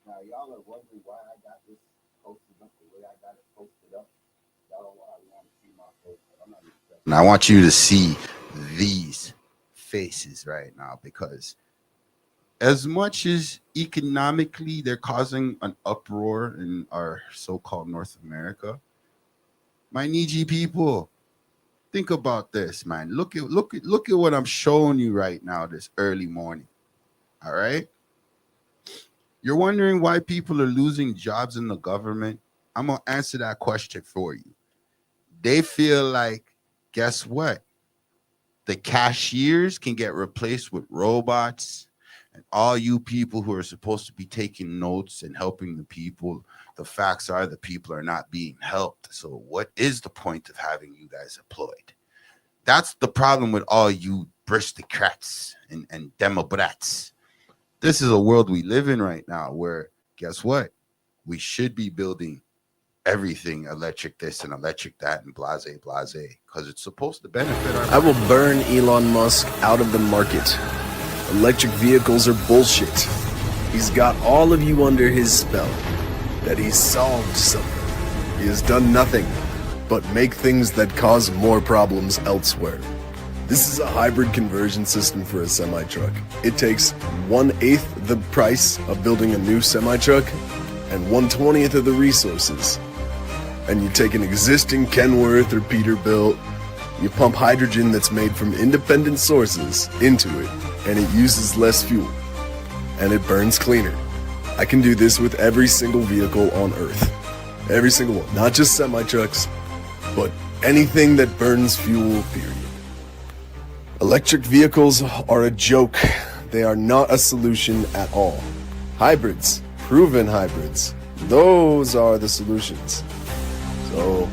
Now, y'all are wondering why I got this posted up the way I got it posted up. Y'all don't want to see my face, but I'm not even stressed. And I want you to see these faces right now because as much as economically they're causing an uproar in our so-called North America, my Niji people, think about this, man. Look at what I'm showing you right now this early morning. All right? You're wondering why people are losing jobs in the government? I'm going to answer that question for you. They feel like, guess what? The cashiers can get replaced with robots, and all you people who are supposed to be taking notes and helping the people, the facts are the people are not being helped. So what is the point of having you guys employed? That's the problem with all you aristocrats and democrats. This is a world we live in right now where, guess what? We should be building everything electric this and electric that and blase blase because it's supposed to benefit our. I will burn Elon Musk out of the market. Electric vehicles are bullshit. He's got all of you under his spell. That he's solved something. He has done nothing but make things that cause more problems elsewhere. This is a hybrid conversion system for a semi-truck. It takes 1/8 the price of building a new semi-truck and 1/20 of the resources. And you take an existing Kenworth or Peterbilt, you pump hydrogen that's made from independent sources into it, and it uses less fuel, and it burns cleaner. I can do this with every single vehicle on Earth. Every single one. Not just semi-trucks, but anything that burns fuel, period. Electric vehicles are a joke. They are not a solution at all. Hybrids, proven hybrids, those are the solutions. So,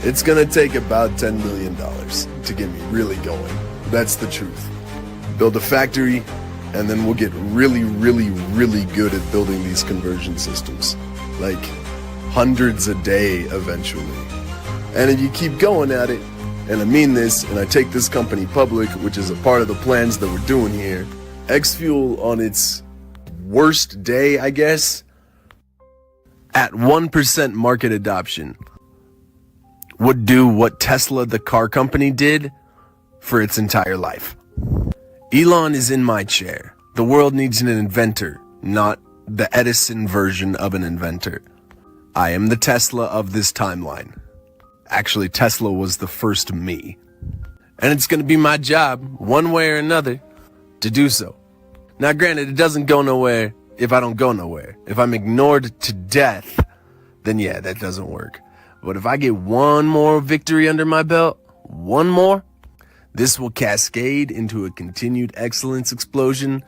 it's gonna take about $10 million to get me really going. That's the truth. Build a factory, and then we'll get really, really, really good at building these conversion systems. Like, hundreds a day eventually. And if you keep going at it, and I mean this, and I take this company public, which is a part of the plans that we're doing here, X-Fuel on its worst day, I guess, at 1% market adoption, would do what Tesla, the car company, did for its entire life. Elon is in my chair. The world needs an inventor, not the Edison version of an inventor. I am the Tesla of this timeline. Actually, Tesla was the first me. And it's going to be my job, one way or another, to do so. Now, granted, it doesn't go nowhere if I don't go nowhere. If I'm ignored to death, then yeah, that doesn't work. But if I get one more victory under my belt, one more, this will cascade into a continued excellence explosion,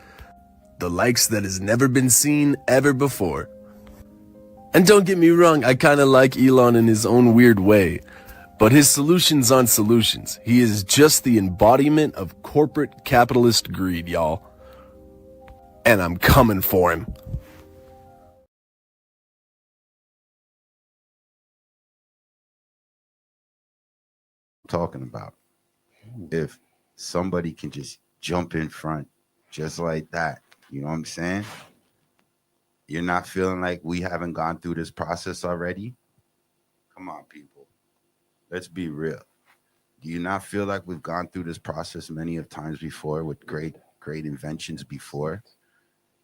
the likes that has never been seen ever before. And don't get me wrong, I kinda like Elon in his own weird way, but his solutions aren't solutions. He is just the embodiment of corporate capitalist greed, y'all. And I'm coming for him. Talking about if somebody can just jump in front just like that, you know what I'm saying? You're not feeling like we haven't gone through this process already? Come on, people. Let's be real. Do you not feel like we've gone through this process many of times before with great inventions before?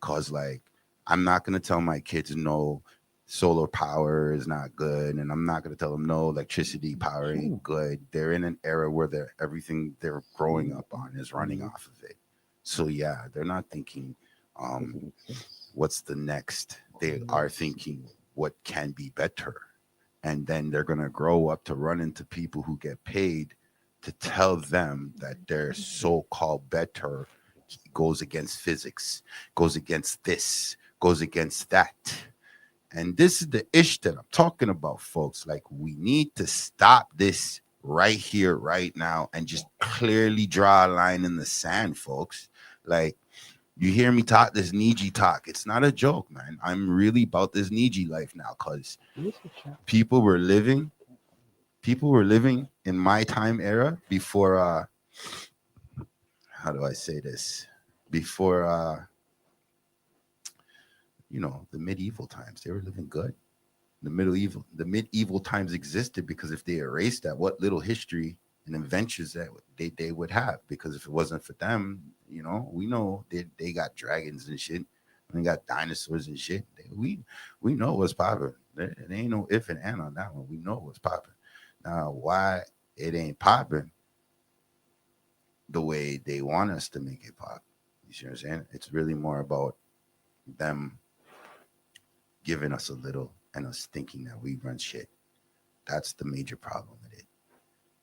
Cause like I'm not gonna tell my kids no, solar power is not good, and I'm not gonna tell them no, electricity power ain't good. They're in an era where everything they're growing up on is running off of it. So yeah, they're not thinking what's the next. They are thinking what can be better. And then they're gonna grow up to run into people who get paid to tell them that their so-called better goes against physics, goes against this, goes against that. And this is the ish that I'm talking about, folks. Like, we need to stop this right here, right now, and just clearly draw a line in the sand, folks. Like, you hear me talk this Niji talk. It's not a joke, man. I'm really about this Niji life now because people were living, people were living in my time era before, how do I say this? Before, the medieval times. They were living good. The medieval times existed because if they erased that, what little history and inventions that they would have. Because if it wasn't for them, we know they got dragons and shit. And they got dinosaurs and shit. We know what's popping. There ain't no if and and on that one. We know what's popping. Now, why it ain't popping the way they want us to make it pop? You see what I'm saying? It's really more about them giving us a little and us thinking that we run shit. That's the major problem with it.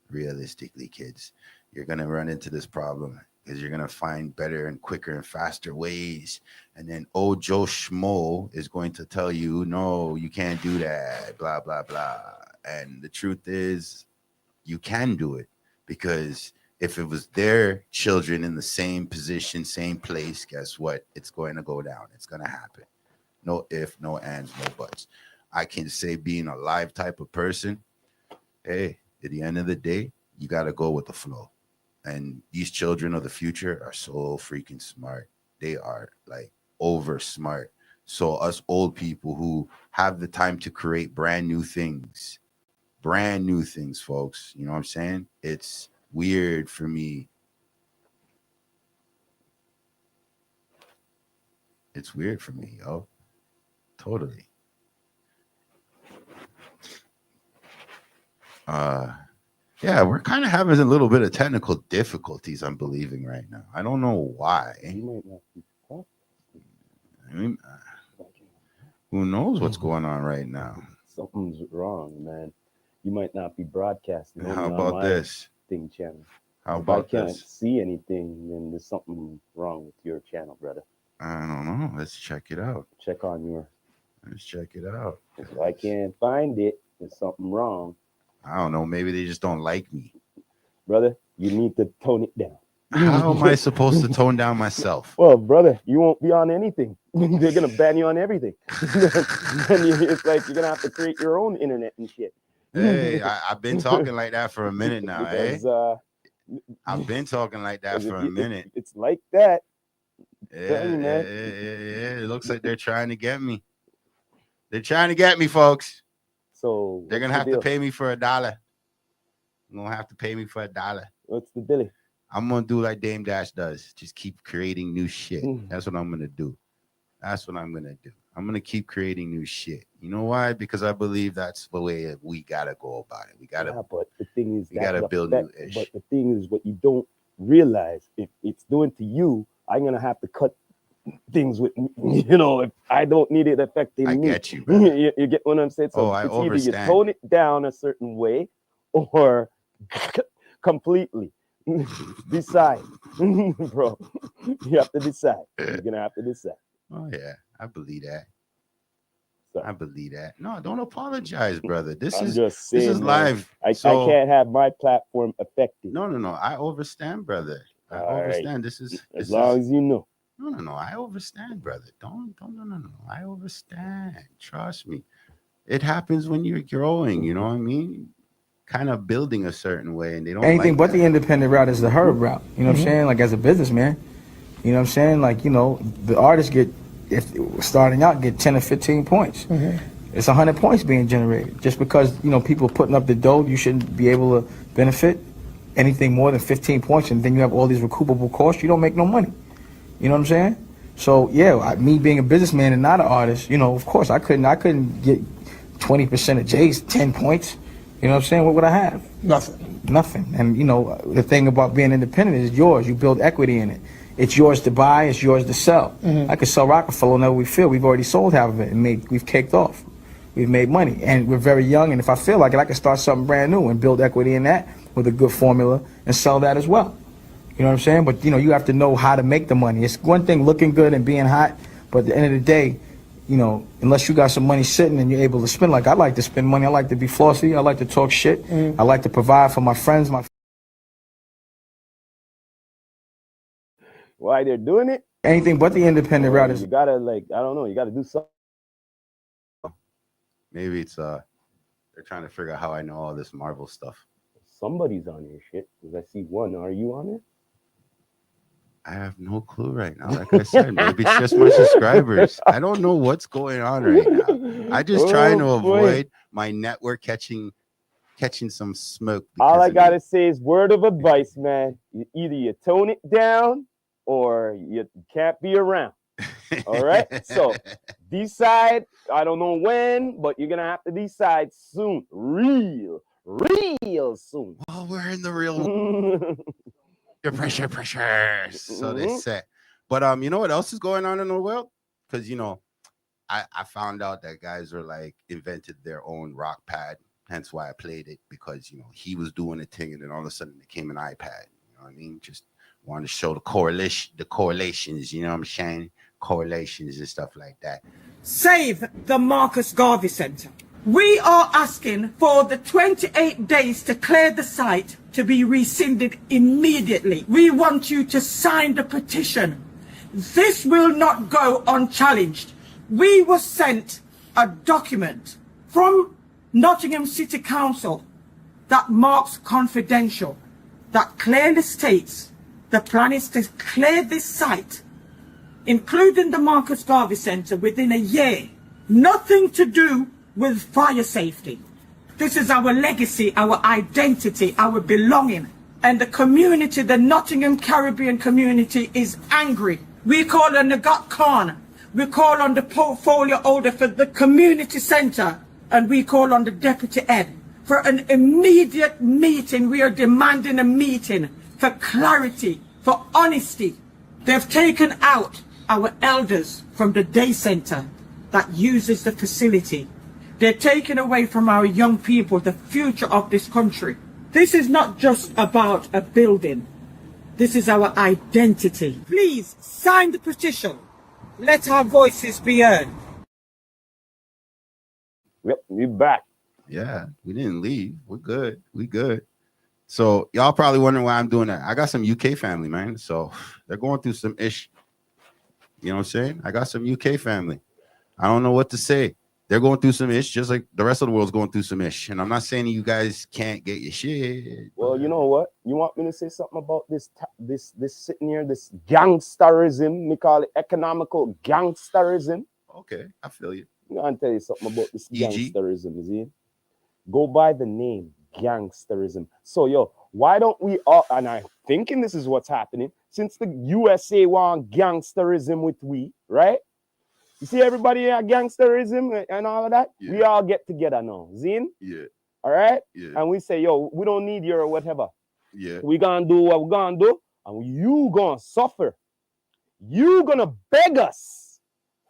Realistically, kids, you're gonna run into this problem because you're gonna find better and quicker and faster ways. And then old Joe Schmo is going to tell you, no, you can't do that, blah, blah, blah. And the truth is, you can do it because if it was their children in the same position, same place, guess what? It's going to go down. It's going to happen. No if, no ands, no buts. I can say being a live type of person, hey, at the end of the day, you got to go with the flow. And these children of the future are so freaking smart. They are like over smart. So us old people who have the time to create brand new things, folks. You know what I'm saying? It's weird for me. It's weird for me, yo. Totally. Uh yeah, we're kind of having a little bit of technical difficulties, I'm believing right now. I don't know why. You might not be talking. I mean, who knows what's going on right now? Something's wrong, man. You might not be broadcasting How only on about my this? thing channel. How If I about can't this? see anything, then there's something wrong with your channel, brother. I don't know. Let's check it out. Check on your. Let's check it out. If I can't find it, there's something wrong, I don't know. Maybe they just don't like me. brother. You need to tone it down. How am I supposed to tone down myself? Well, brother, you won't be on anything. They're gonna ban you on everything. It's like you're gonna have to create your own internet and shit. Hey, I've been talking like that for a minute now, because I've been talking like that for a minute. It's like that. Yeah, Tell you, man. yeah. It looks like they're trying to get me. They're trying to get me, folks. So They're gonna have to pay me for $1. They're gonna have to pay me for $1. What's the deal? I'm gonna do like Dame Dash does. Just keep creating new shit. That's what I'm gonna do. That's what I'm gonna do. I'm gonna keep creating new shit. You know why? Because I believe that's the way we gotta go about it. We gotta. Yeah, but the thing is, we gotta build new ish. But the thing is, what you don't realize, if it's doing to you, I'm gonna have to cut things with if I don't need it affecting me. I get you, brother. You get what I'm saying? So I it's overstand. either you tone it down a certain way or completely decide. Bro, you have to decide. You're gonna have to decide. Oh yeah, I believe that. So, I believe that. No, don't apologize, brother. This I'm is just saying, this is live. I can't have my platform affected. No. I overstand, brother. I overstand. Right. This is as long as you know. No. I overstand, brother. Don't. No. I overstand. Trust me. It happens when you're growing. You know what I mean? Kind of building a certain way, and they don't. Anything like but that. The independent route is the herb route. You know what I'm saying? Like as a businessman, you know what I'm saying? Like the artists if starting out get 10 or 15 points. It's 100 points being generated. Just because people putting up the dough, you shouldn't be able to benefit anything more than 15 points, and then you have all these recoupable costs. You don't make no money. You know what I'm saying? So yeah, me being a businessman and not an artist, of course I couldn't get 20% of Jay's 10 points. You know what I'm saying? What would I have? Nothing. And the thing about being independent is yours. You build equity in it. It's yours to buy. It's yours to sell. I could sell Rockefeller whenever we feel. We've already sold half of it and we've caked off. We've made money, and we're very young. And if I feel like it, I can start something brand new and build equity in that with a good formula and sell that as well. You know what I'm saying? But you have to know how to make the money. It's one thing looking good and being hot, but at the end of the day, unless you got some money sitting and you're able to spend, like I like to spend money. I like to be flossy. I like to talk shit. I like to provide for my friends. Why they're doing it? Anything but the independent route is. You gotta I don't know. You gotta do something. Maybe it's they're trying to figure out how I know all this Marvel stuff. Somebody's on your shit because I see one. Are you on it? I have no clue right now. Like I said, maybe it's just my subscribers. I don't know what's going on right now. I just trying to Oh boy. avoid my network catching some smoke All because I of me. gotta say is word of advice, man. Either you tone it down or you can't be around. All right. So decide. I don't know when, but you're gonna have to decide soon. Real soon. Well, we're in the real pressure. So they Mhm. say. But you know what else is going on in the world? Because I found out that guys are like invented their own rock pad. Hence why I played it, because he was doing a thing and then all of a sudden it came an iPad. You know what I mean? Just wanted to show the correlations, you know what I'm saying? Correlations and stuff like that. Save the Marcus Garvey Centre. We are asking for the 28 days to clear the site to be rescinded immediately. We want you to sign the petition. This will not go unchallenged. We were sent a document from Nottingham City Council that marks confidential, that clearly states the plan is to clear this site, including the Marcus Garvey Centre, within a year. Nothing to do with fire safety. This is our legacy, our identity, our belonging. And the community, the Nottingham Caribbean community, is angry. We call on Nagat Khan. We call on the portfolio holder for the community centre. And we call on the deputy head for an immediate meeting. We are demanding a meeting for clarity, for honesty. They've taken out our elders from the day centre that uses the facility. They're taking away from our young people the future of this country. This is not just about a building. This is our identity. Please sign the petition. Let our voices be heard. Yep, we back. Yeah, we didn't leave. We're good. We good. So y'all probably wondering why I'm doing that. I got some UK family, man. So they're going through some ish. You know what I'm saying? I got some UK family. I don't know what to say. They're going through some ish, just like the rest of the world's going through some ish. And I'm not saying you guys can't get your shit. Well, you know what? You want me to say something about this sitting here, this gangsterism? We call it economical gangsterism. Okay, I feel you. I'm gonna tell you something about this E.g.? gangsterism, is it? Go by the name gangsterism. So why don't we all, and I'm thinking this is what's happening, since the USA want gangsterism with we, right? You see everybody in gangsterism and all of that? Yeah. We all get together now. Zin? Yeah. All right? Yeah. And we say, we don't need your whatever. Yeah. We gonna do what we gonna do, and you gonna suffer. You gonna beg us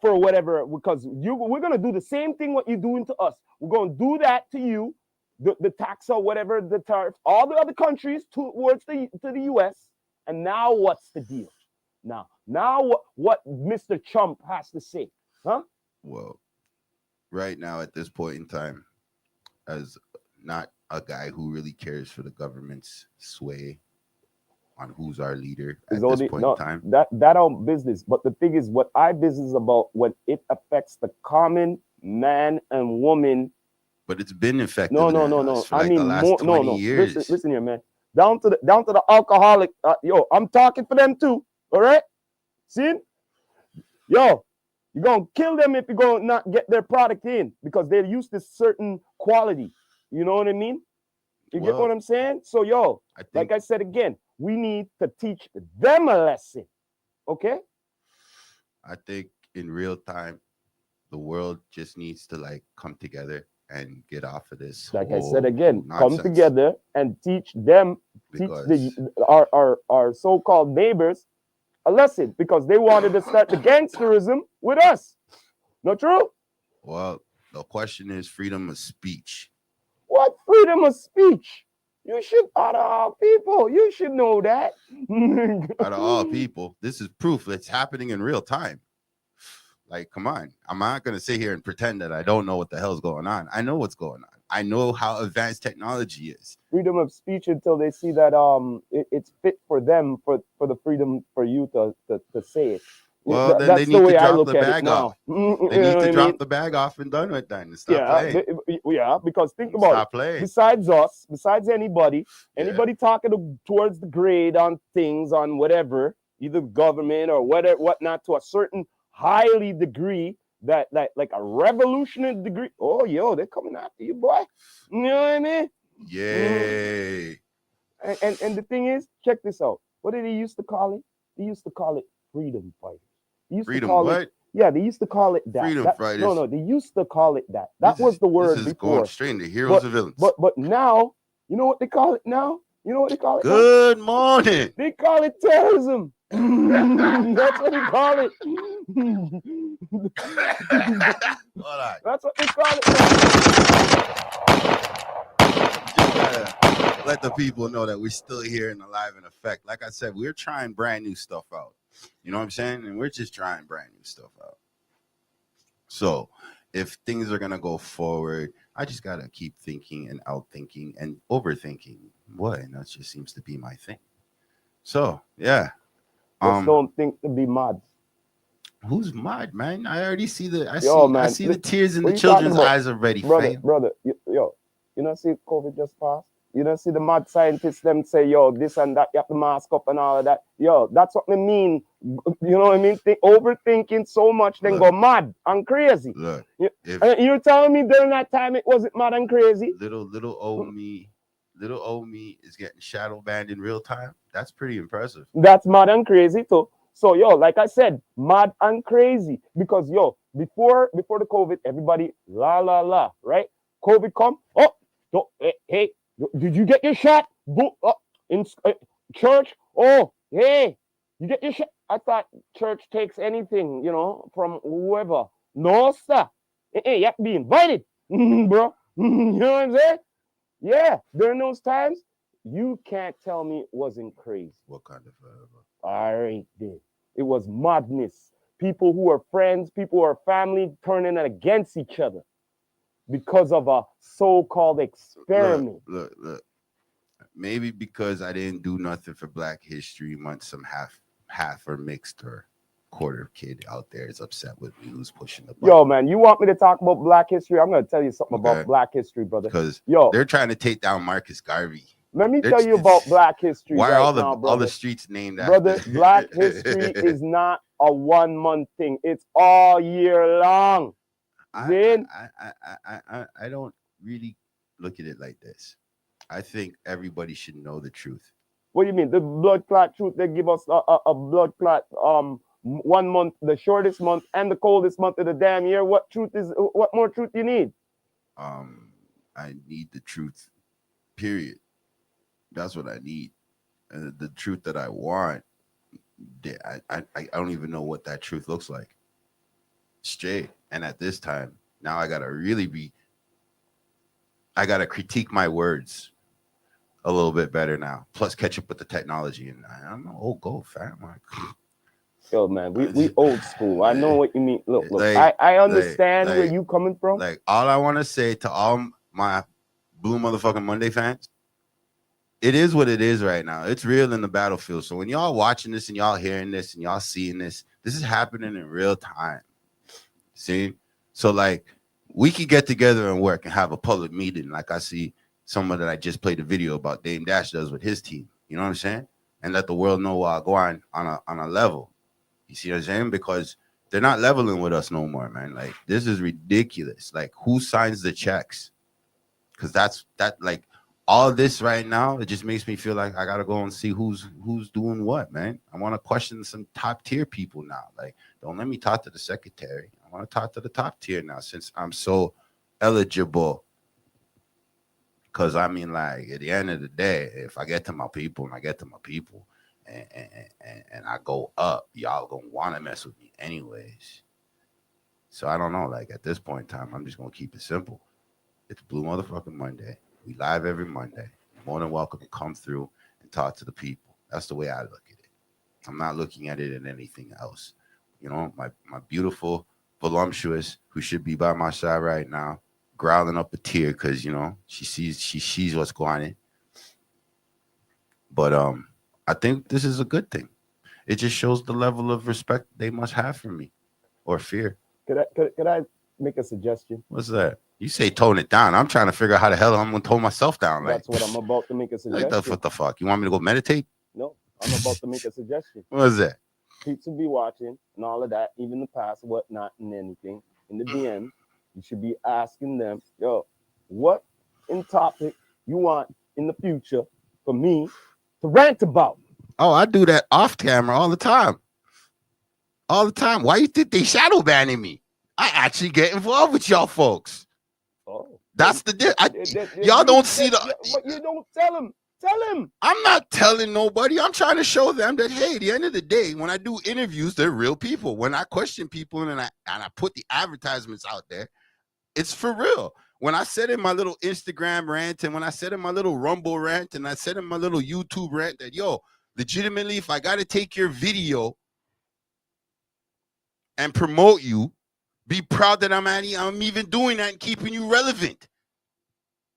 for whatever, because we're gonna do the same thing what you're doing to us. We're gonna do that to you, the tax or whatever, the tariff, all the other countries towards to the US. And now what's the deal? Now what Mr. Trump has to say, huh? Well, right now at this point in time, as not a guy who really cares for the government's sway on who's our leader at this point in time. That our business. But the thing is, what I business about when it affects the common man and woman. But it's been effective. No. For like the last 20 years. Listen here, man. Down to the alcoholic. I'm talking for them too. All right. See? You're gonna kill them if you're gonna not get their product in, because they're used to certain quality. You know what I mean? You get what I'm saying? So like I said again, we need to teach them a lesson. Okay? I think in real time, the world just needs to like come together and get off of this. Like I said again, nonsense. come together and teach them, our so-called neighbors a lesson, because they wanted to start the gangsterism with us. Not true? Well, the question is freedom of speech. What freedom of speech? You should, out of all people, you should know that. Out of all people, this is proof that's happening in real time. Like, come on. I'm not going to sit here and pretend that I don't know what the hell's going on. I know what's going on. I know how advanced technology is. Freedom of speech until they see that it's fit for them, for the freedom for you to say it. Well, then they need to drop the bag off. They need to drop the bag off and done with that and stop playing. Because think about it. Besides us, besides anybody talking towards the grade on things, on whatever, either government or whatnot, to a certain highly degree that like a revolutionary degree. Oh, yo, they're coming after you, boy. You know what I mean? Yay. And the thing is, check this out. What did they used to call it? They used to call it freedom fighters. They used Freedom to call what? it, yeah, they used to call it that. Freedom fighters. No, they used to call it that. That was the word this is before. Going straight into heroes and villains. But now, you know what they call it now? You know what they call it? Good morning. They call it terrorism. That's what they call it. Hold on. That's what they call it. Just gotta let the people know that we're still here and alive in effect. Like I said, we're trying brand new stuff out. You know what I'm saying? And we're just trying brand new stuff out. So if things are gonna go forward, I just gotta keep thinking and outthinking and overthinking. What? And that just seems to be my thing. So yeah. Just don't think to be mad. Who's mad, man? I already see I see the tears in what the you children's talking about? eyes already. Brother, yo, you know, see COVID just passed. You don't see the mad scientists them say, yo, this and that, you have to mask up and all of that. Yo, that's what I mean. You know what I mean? Overthinking so much, then go mad and crazy. Look, you're telling me during that time it wasn't mad and crazy? Little old me is getting shadow banned in real time. That's pretty impressive. That's mad and crazy too. So, yo, like I said, mad and crazy. Because, yo, before the COVID, everybody, la, right? COVID come, hey, did you get your shot? In church? Oh, hey, you get your shot? I thought church takes anything, you know, from whoever. No, sir. Hey, you have to be invited, bro. You know what I'm saying? Yeah, during those times, you can't tell me it wasn't crazy. What kind of... All right, then. It was madness. People who are friends, people who are family turning against each other because of a so-called experiment. Look. Maybe because I didn't do nothing for Black History Month, some half or mixed or quarter kid out there is upset with me who's pushing the button. Yo, man, you want me to talk about Black History? I'm going to tell you something about Black History, brother. Because yo, they're trying to take down Marcus Garvey. Let me tell you about Black History. Why right are all the streets named after? Brother, Black History is not a 1 month thing. It's all year long. I don't really look at it like this. I think everybody should know the truth. What do you mean? The blood clot truth, they give us a blood clot 1 month, the shortest month and the coldest month of the damn year. What more truth you need? I need the truth, period. That's what I need. And the truth that I want, I don't even know what that truth looks like. Straight. And at this time, now I gotta critique my words a little bit better now. Plus catch up with the technology. And I'm an old gold fan. Yo, man, we old school. I know what you mean. Look, I understand where you coming from. Like, all I want to say to all my Blue Motherfucking Monday fans, it is what it is right now. It's real in the battlefield. So when y'all watching this and y'all hearing this and y'all seeing this is happening in real time. See? So, like, we could get together and work and have a public meeting like I see someone that I just played a video about Dame Dash does with his team. You know what I'm saying? And let the world know while I go on a level. You see what I'm saying? Because they're not leveling with us no more, man. Like, this is ridiculous. Like, who signs the checks? Because that like all of this right now, it just makes me feel like I gotta go and see who's doing what, man. I want to question some top tier people now. Like, don't let me talk to the secretary. I want to talk to the top tier now since I'm so eligible. Because I mean, like, at the end of the day, if I get to my people and I go up, y'all gonna want to mess with me anyways. So I don't know. Like, at this point in time, I'm just gonna keep it simple. It's Blue Motherfucking Monday. We live every Monday. You're more than welcome to come through and talk to the people. That's the way I look at it. I'm not looking at it in anything else. You know, my beautiful voluptuous, who should be by my side right now, growling up a tear because, you know, she sees what's going on. But I think this is a good thing. It just shows the level of respect they must have for me, or fear. Could I make a suggestion? What's that? You say tone it down. I'm trying to figure out how the hell I'm gonna tone myself down. That's what I'm about to make a suggestion. Like, what the fuck? You want me to go meditate? No, I'm about to make a suggestion. What is that? people be watching and all of that, even the past, whatnot, and anything in the DM. You should be asking them, yo, what in topic you want in the future for me to rant about? Oh, I do that off camera all the time. All the time. Why you think they shadow banning me? I actually get involved with y'all folks. Oh, That's the y'all don't see but you don't tell him. Tell him. I'm not telling nobody. I'm trying to show them that, hey, at the end of the day, when I do interviews, they're real people. When I question people and I put the advertisements out there, it's for real. When I said in my little Instagram rant and when I said in my little Rumble rant and I said in my little YouTube rant that, yo, legitimately, if I got to take your video and promote you, be proud that I'm even doing that and keeping you relevant.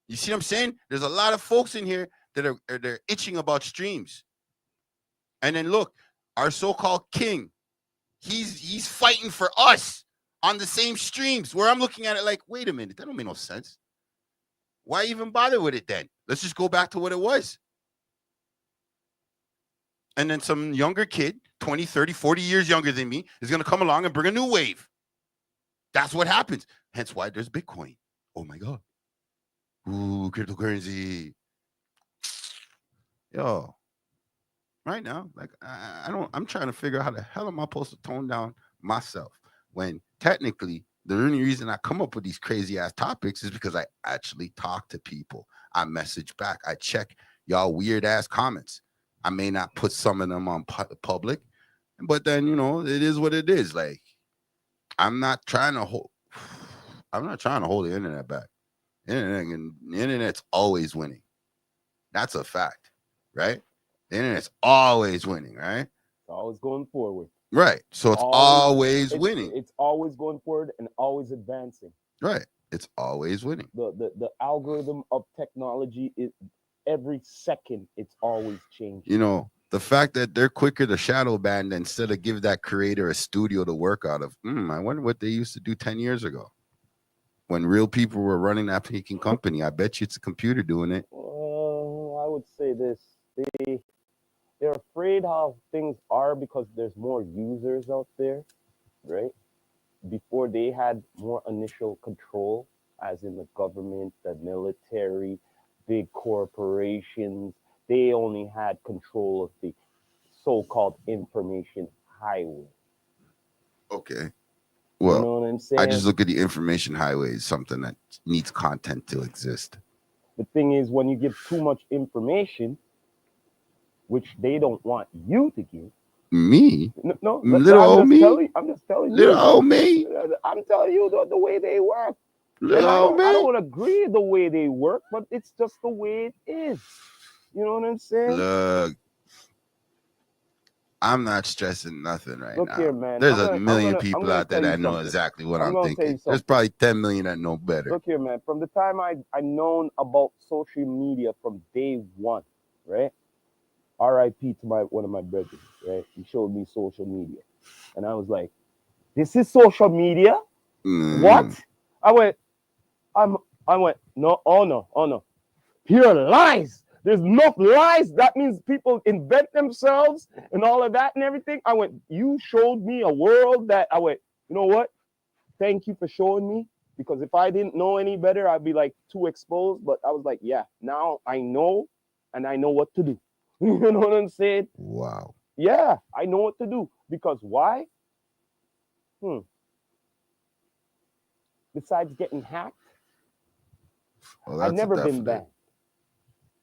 You see what I'm saying? There's a lot of folks in here that they're itching about streams. And then look, our so-called king, he's fighting for us on the same streams where I'm looking at it like, wait a minute, that don't make no sense. Why even bother with it then? Let's just go back to what it was. And then some younger kid, 20, 30, 40 years younger than me, is going to come along and bring a new wave. That's what happens. Hence why there's Bitcoin. Oh my God. Ooh, cryptocurrency. Yo, right now, like I'm trying to figure out how the hell am I supposed to tone down myself when technically the only reason I come up with these crazy ass topics is because I actually talk to people. I message back. I check y'all weird ass comments. I may not put some of them on public, but then, you know, it is what it is. Like, I'm not trying to hold the internet back. The internet's always winning. That's a fact, right? The internet's always winning, right? It's always going forward. Right. So it's always winning. It's always going forward and always advancing. Right. It's always winning. The algorithm of technology is every second it's always changing. You know, the fact that they're quicker to shadow ban instead of give that creator a studio to work out of. I wonder what they used to do 10 years ago when real people were running that peaking company. I bet you it's a computer doing it. I would say this. They're afraid how things are because there's more users out there, right? Before they had more initial control, as in the government, the military, big corporations, they only had control of the so-called information highway. Okay. Well, you know what I'm saying? I just look at the information highway as something that needs content to exist. The thing is, when you give too much information, which they don't want you to give. Me? No, little old me? I'm just telling you. Little old me? I'm telling you the way they work. Little old me? I don't agree the way they work, but it's just the way it is. You know what I'm saying? Look, I'm not stressing nothing right Look now. Here, man. There's a million people out there that know exactly what I'm thinking. There's probably 10 million that know better. Look here, man. From the time I known about social media from day one, right? R.I.P. to one of my brothers, right? He showed me social media. And I was like, this is social media? What? I went, no, oh no. Pure lies. There's enough lies. That means people invent themselves and all of that and everything. I went, you showed me a world that I went, you know what? Thank you for showing me. Because if I didn't know any better, I'd be like too exposed. But I was like, yeah, now I know and I know what to do. You know what I'm saying? Wow. Yeah, I know what to do. Because why? Besides getting hacked, well, I've never been banned.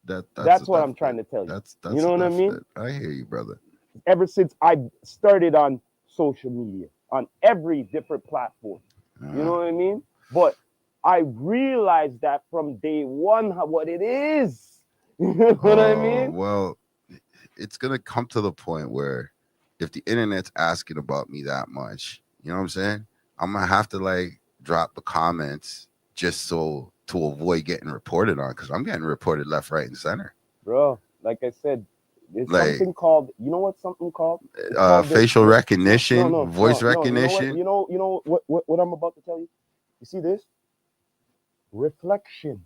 That's what I'm trying to tell you. That's you know what I mean? I hear you, brother. Ever since I started on social media, on every different platform. You know what I mean? But I realized that from day one what it is. You know what I mean? Well, it's going to come to the point where if the internet's asking about me that much, you know what I'm saying? I'm going to have to like drop the comments just so to avoid getting reported on, because I'm getting reported left, right, and center. Bro, like I said, there's something called, you know what something called? Facial recognition, voice recognition. You know what I'm about to tell you? You see this? Reflection.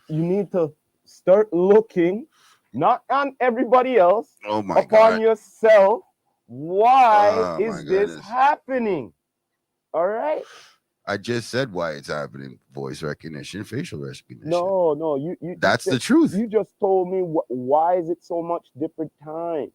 You need to start looking not on everybody else, oh my upon God. yourself, Why Oh, my is this goodness. happening? All right. I just said why it's happening. Voice recognition, facial recognition. No, you That's said, the truth. you just told me why is it so much different time?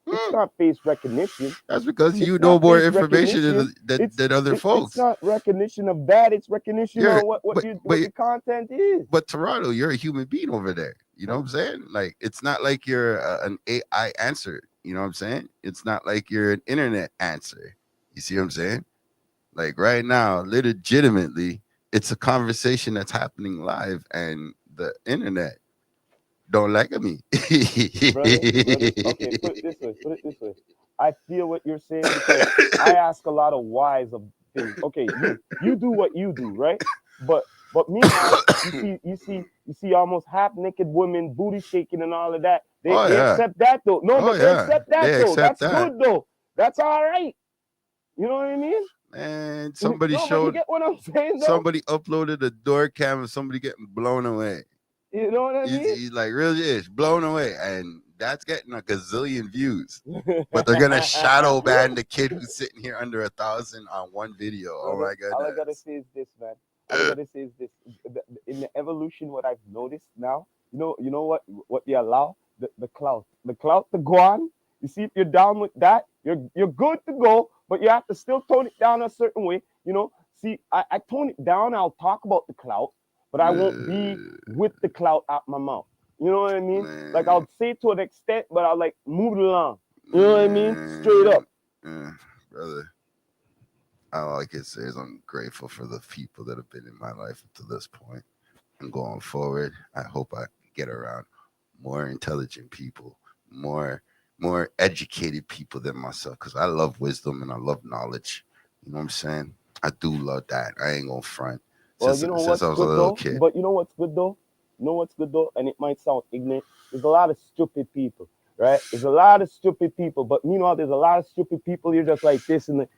It's not face recognition. That's because you It's know not more face information recognition. than other It's folks. not recognition of that. It's recognition You're, on what but, your content is. but Toronto, you're a human being over there. You know what I'm saying? Like, it's not like you're an AI answer. You know what I'm saying? It's not like you're an internet answer. You see what I'm saying? Like right now, legitimately, it's a conversation that's happening live, and the internet don't like me. brother. Okay, put it this way. I feel what you're saying because I ask a lot of whys of things. Okay, you do what you do, right? But meanwhile, you see almost half naked women booty shaking and all of that. They Oh they yeah. accept that though. No, Oh but they yeah. accept that They though. accept That's good though. That's all right. You know what I mean? And somebody No, but you showed, get what I'm saying though. somebody uploaded a door cam of somebody getting blown away. You know what I mean? He's like, really is blown away, and that's getting a gazillion views. But they're gonna shadow ban the kid who's sitting here under 1,000 on one video. Oh my goodness! All I gotta say is this, man. All I gotta say is this. In the evolution, what I've noticed now, you know what they allow the clout to go on. You see, if you're down with that, you're good to go, but you have to still tone it down a certain way. You know, see, I tone it down. I'll talk about the clout, but I won't be with the clout out my mouth. You know what I mean? Man. Like I'll say to an extent, but I'll like move it along. You know what I mean? Straight up. Brother. All I can say is I'm grateful for the people that have been in my life up to this point. And going forward, I hope I get around more intelligent people, more educated people than myself, because I love wisdom and I love knowledge. You know what I'm saying? I do love that. I ain't gonna front. Well, Since, you know since what's I was a good little though? kid. But you know what's good though? You know what's good though? And it might sound ignorant. There's a lot of stupid people, right? There's a lot of stupid people. But meanwhile, there's a lot of stupid people. You're just like this and the...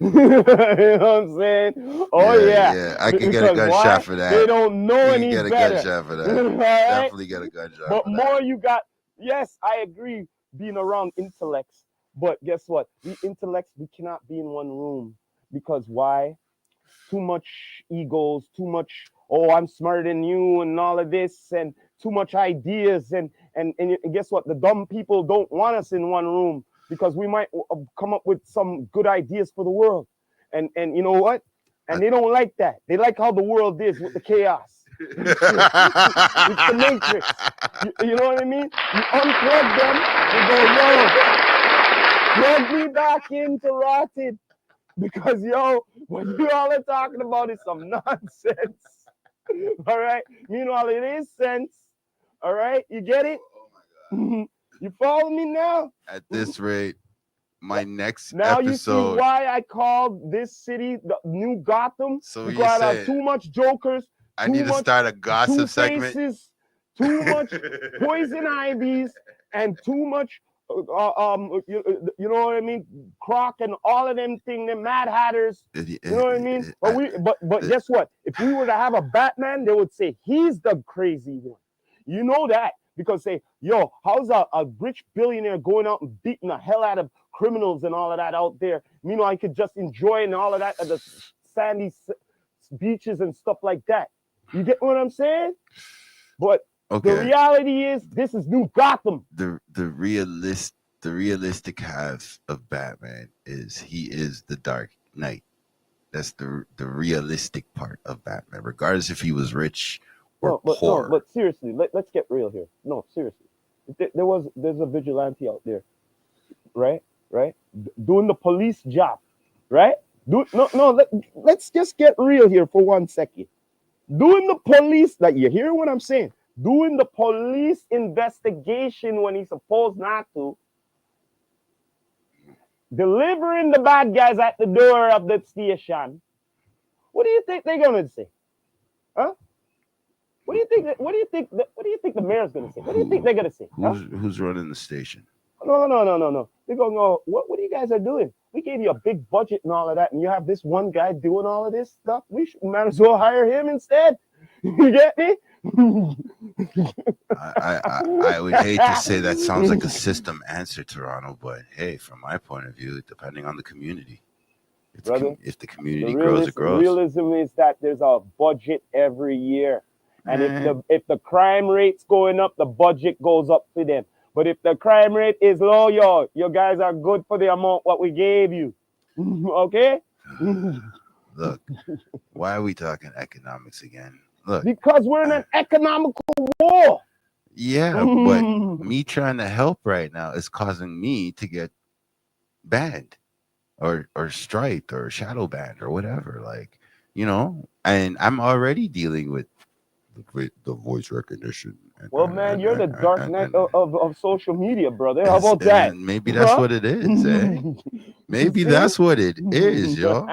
You know what I'm saying? Oh yeah. I can get a Because gunshot why? for that. They don't know You any can get a better. gunshot for that. All right? Definitely get a gunshot But for that. more you got, yes, I agree, being around intellects. But guess what? We intellects, we cannot be in one room. Because why? Too much egos, too much, oh, I'm smarter than you and all of this, and too much ideas. And guess what? The dumb people don't want us in one room because we might come up with some good ideas for the world. And you know what? And they don't like that. They like how the world is with the chaos. It's the matrix. You know what I mean? You unplug them, they go, yo, plug me back into rotted. Because yo, what you all are talking about is some nonsense. All right. Meanwhile, it is sense. All right. You get it? Oh my God. You follow me now? At this rate, my next now episode. You see why I called this city the New Gotham? So because you I said have too much jokers. I need to start a gossip segment. Faces, too much poison ivies, and too much you know what I mean? Croc and all of them things, them Mad Hatters. You know what I mean? But guess what? If we were to have a Batman, they would say he's the crazy one. You know that because say, yo, how's a rich billionaire going out and beating the hell out of criminals and all of that out there? Meanwhile, I could just enjoy and all of that at the sandy beaches and stuff like that. You get what I'm saying? But the reality is, this is New Gotham. The realistic half of Batman is he is the Dark Knight. That's the realistic part of Batman, regardless if he was rich or poor. No, but seriously, let's get real here. No, seriously, there's a vigilante out there, right, doing the police job, right? Let's just get real here for 1 second. Doing the police, like you hear what I'm saying? Doing the police investigation when he's supposed not to. Delivering the bad guys at the door of the station. What do you think they're gonna say? Huh? What do you think the mayor's gonna say? What do you think they're gonna say? Who's running the station? No. They're gonna go, what you guys are doing? We gave you a big budget and all of that, and you have this one guy doing all of this stuff. We might as well hire him instead. You get me? I would hate to say that sounds like a system answer, Toronto, but hey, from my point of view, depending on the community, Brother, if the community grows, it grows. realism is that there's a budget every year, and Man. if the crime rate's going up, the budget goes up for them. But if the crime rate is low, you guys are good for the amount what we gave you. Okay? Look, why are we talking economics again? Look, Because we're in an economical war. yeah, but me trying to help right now is causing me to get banned or striped or shadow banned or whatever. Like, and I'm already dealing with the voice recognition. Well, man, you're the dark knight of social media, brother. How about that? Maybe that's what it is, eh? Maybe that's what it is, yo.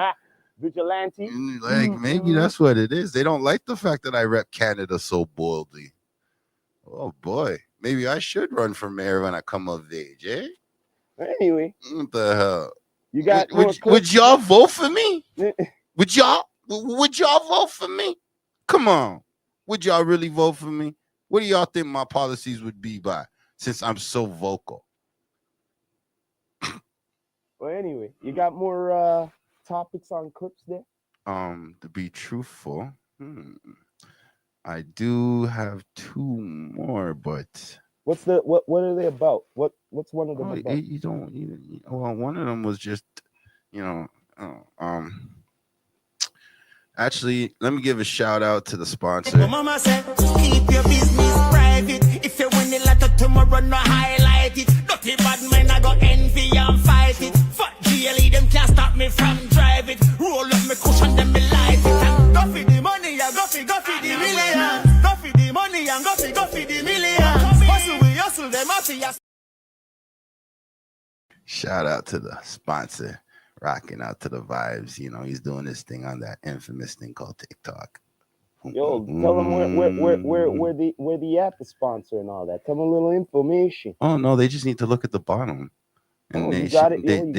Vigilante. Like, maybe that's what it is. They don't like the fact that I rep Canada so boldly. Oh boy, maybe I should run for mayor when I come of age, eh? Anyway, what the hell? You got would y'all vote for me? Would y'all vote for me? Come on, would y'all really vote for me? What do y'all think my policies would be by, since I'm so vocal? Well, anyway, you got more topics on clips there? To be truthful, I do have 2 more, but what are they about? What's one of them about? Well, one of them was just, actually, let me give a shout out to the sponsor. Mama said, keep your business private. If you win the letter tomorrow, no highlight it. Dirty bad men, I go envy and fight it. Fuck GLE, them can't stop me from drive it. Roll up me cushion, them me light it. And go for the money, and go for the million. Go for the money, and go for the million. Hustle, them mafia. Shout out to the sponsor, rocking out to the vibes. He's doing this thing on that infamous thing called TikTok. Yo, tell them where the app, the sponsor and all that. Tell them a little information. Oh no, they just need to look at the bottom, and they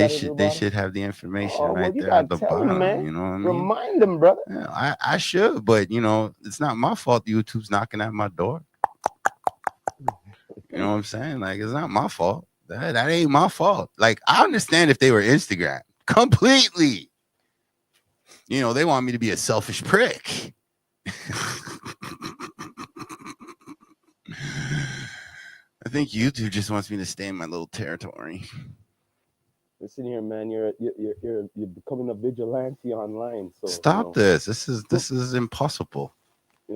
should have the information right there at the bottom. Man. You know what I mean? Remind them, brother. Yeah, I should, but it's not my fault. YouTube's knocking at my door. You know what I'm saying? Like, it's not my fault. That ain't my fault. Like, I understand if they were Instagram completely. They want me to be a selfish prick. I think YouTube just wants me to stay in my little territory. Listen here, man. You're becoming a vigilante online. So stop this. This is impossible. You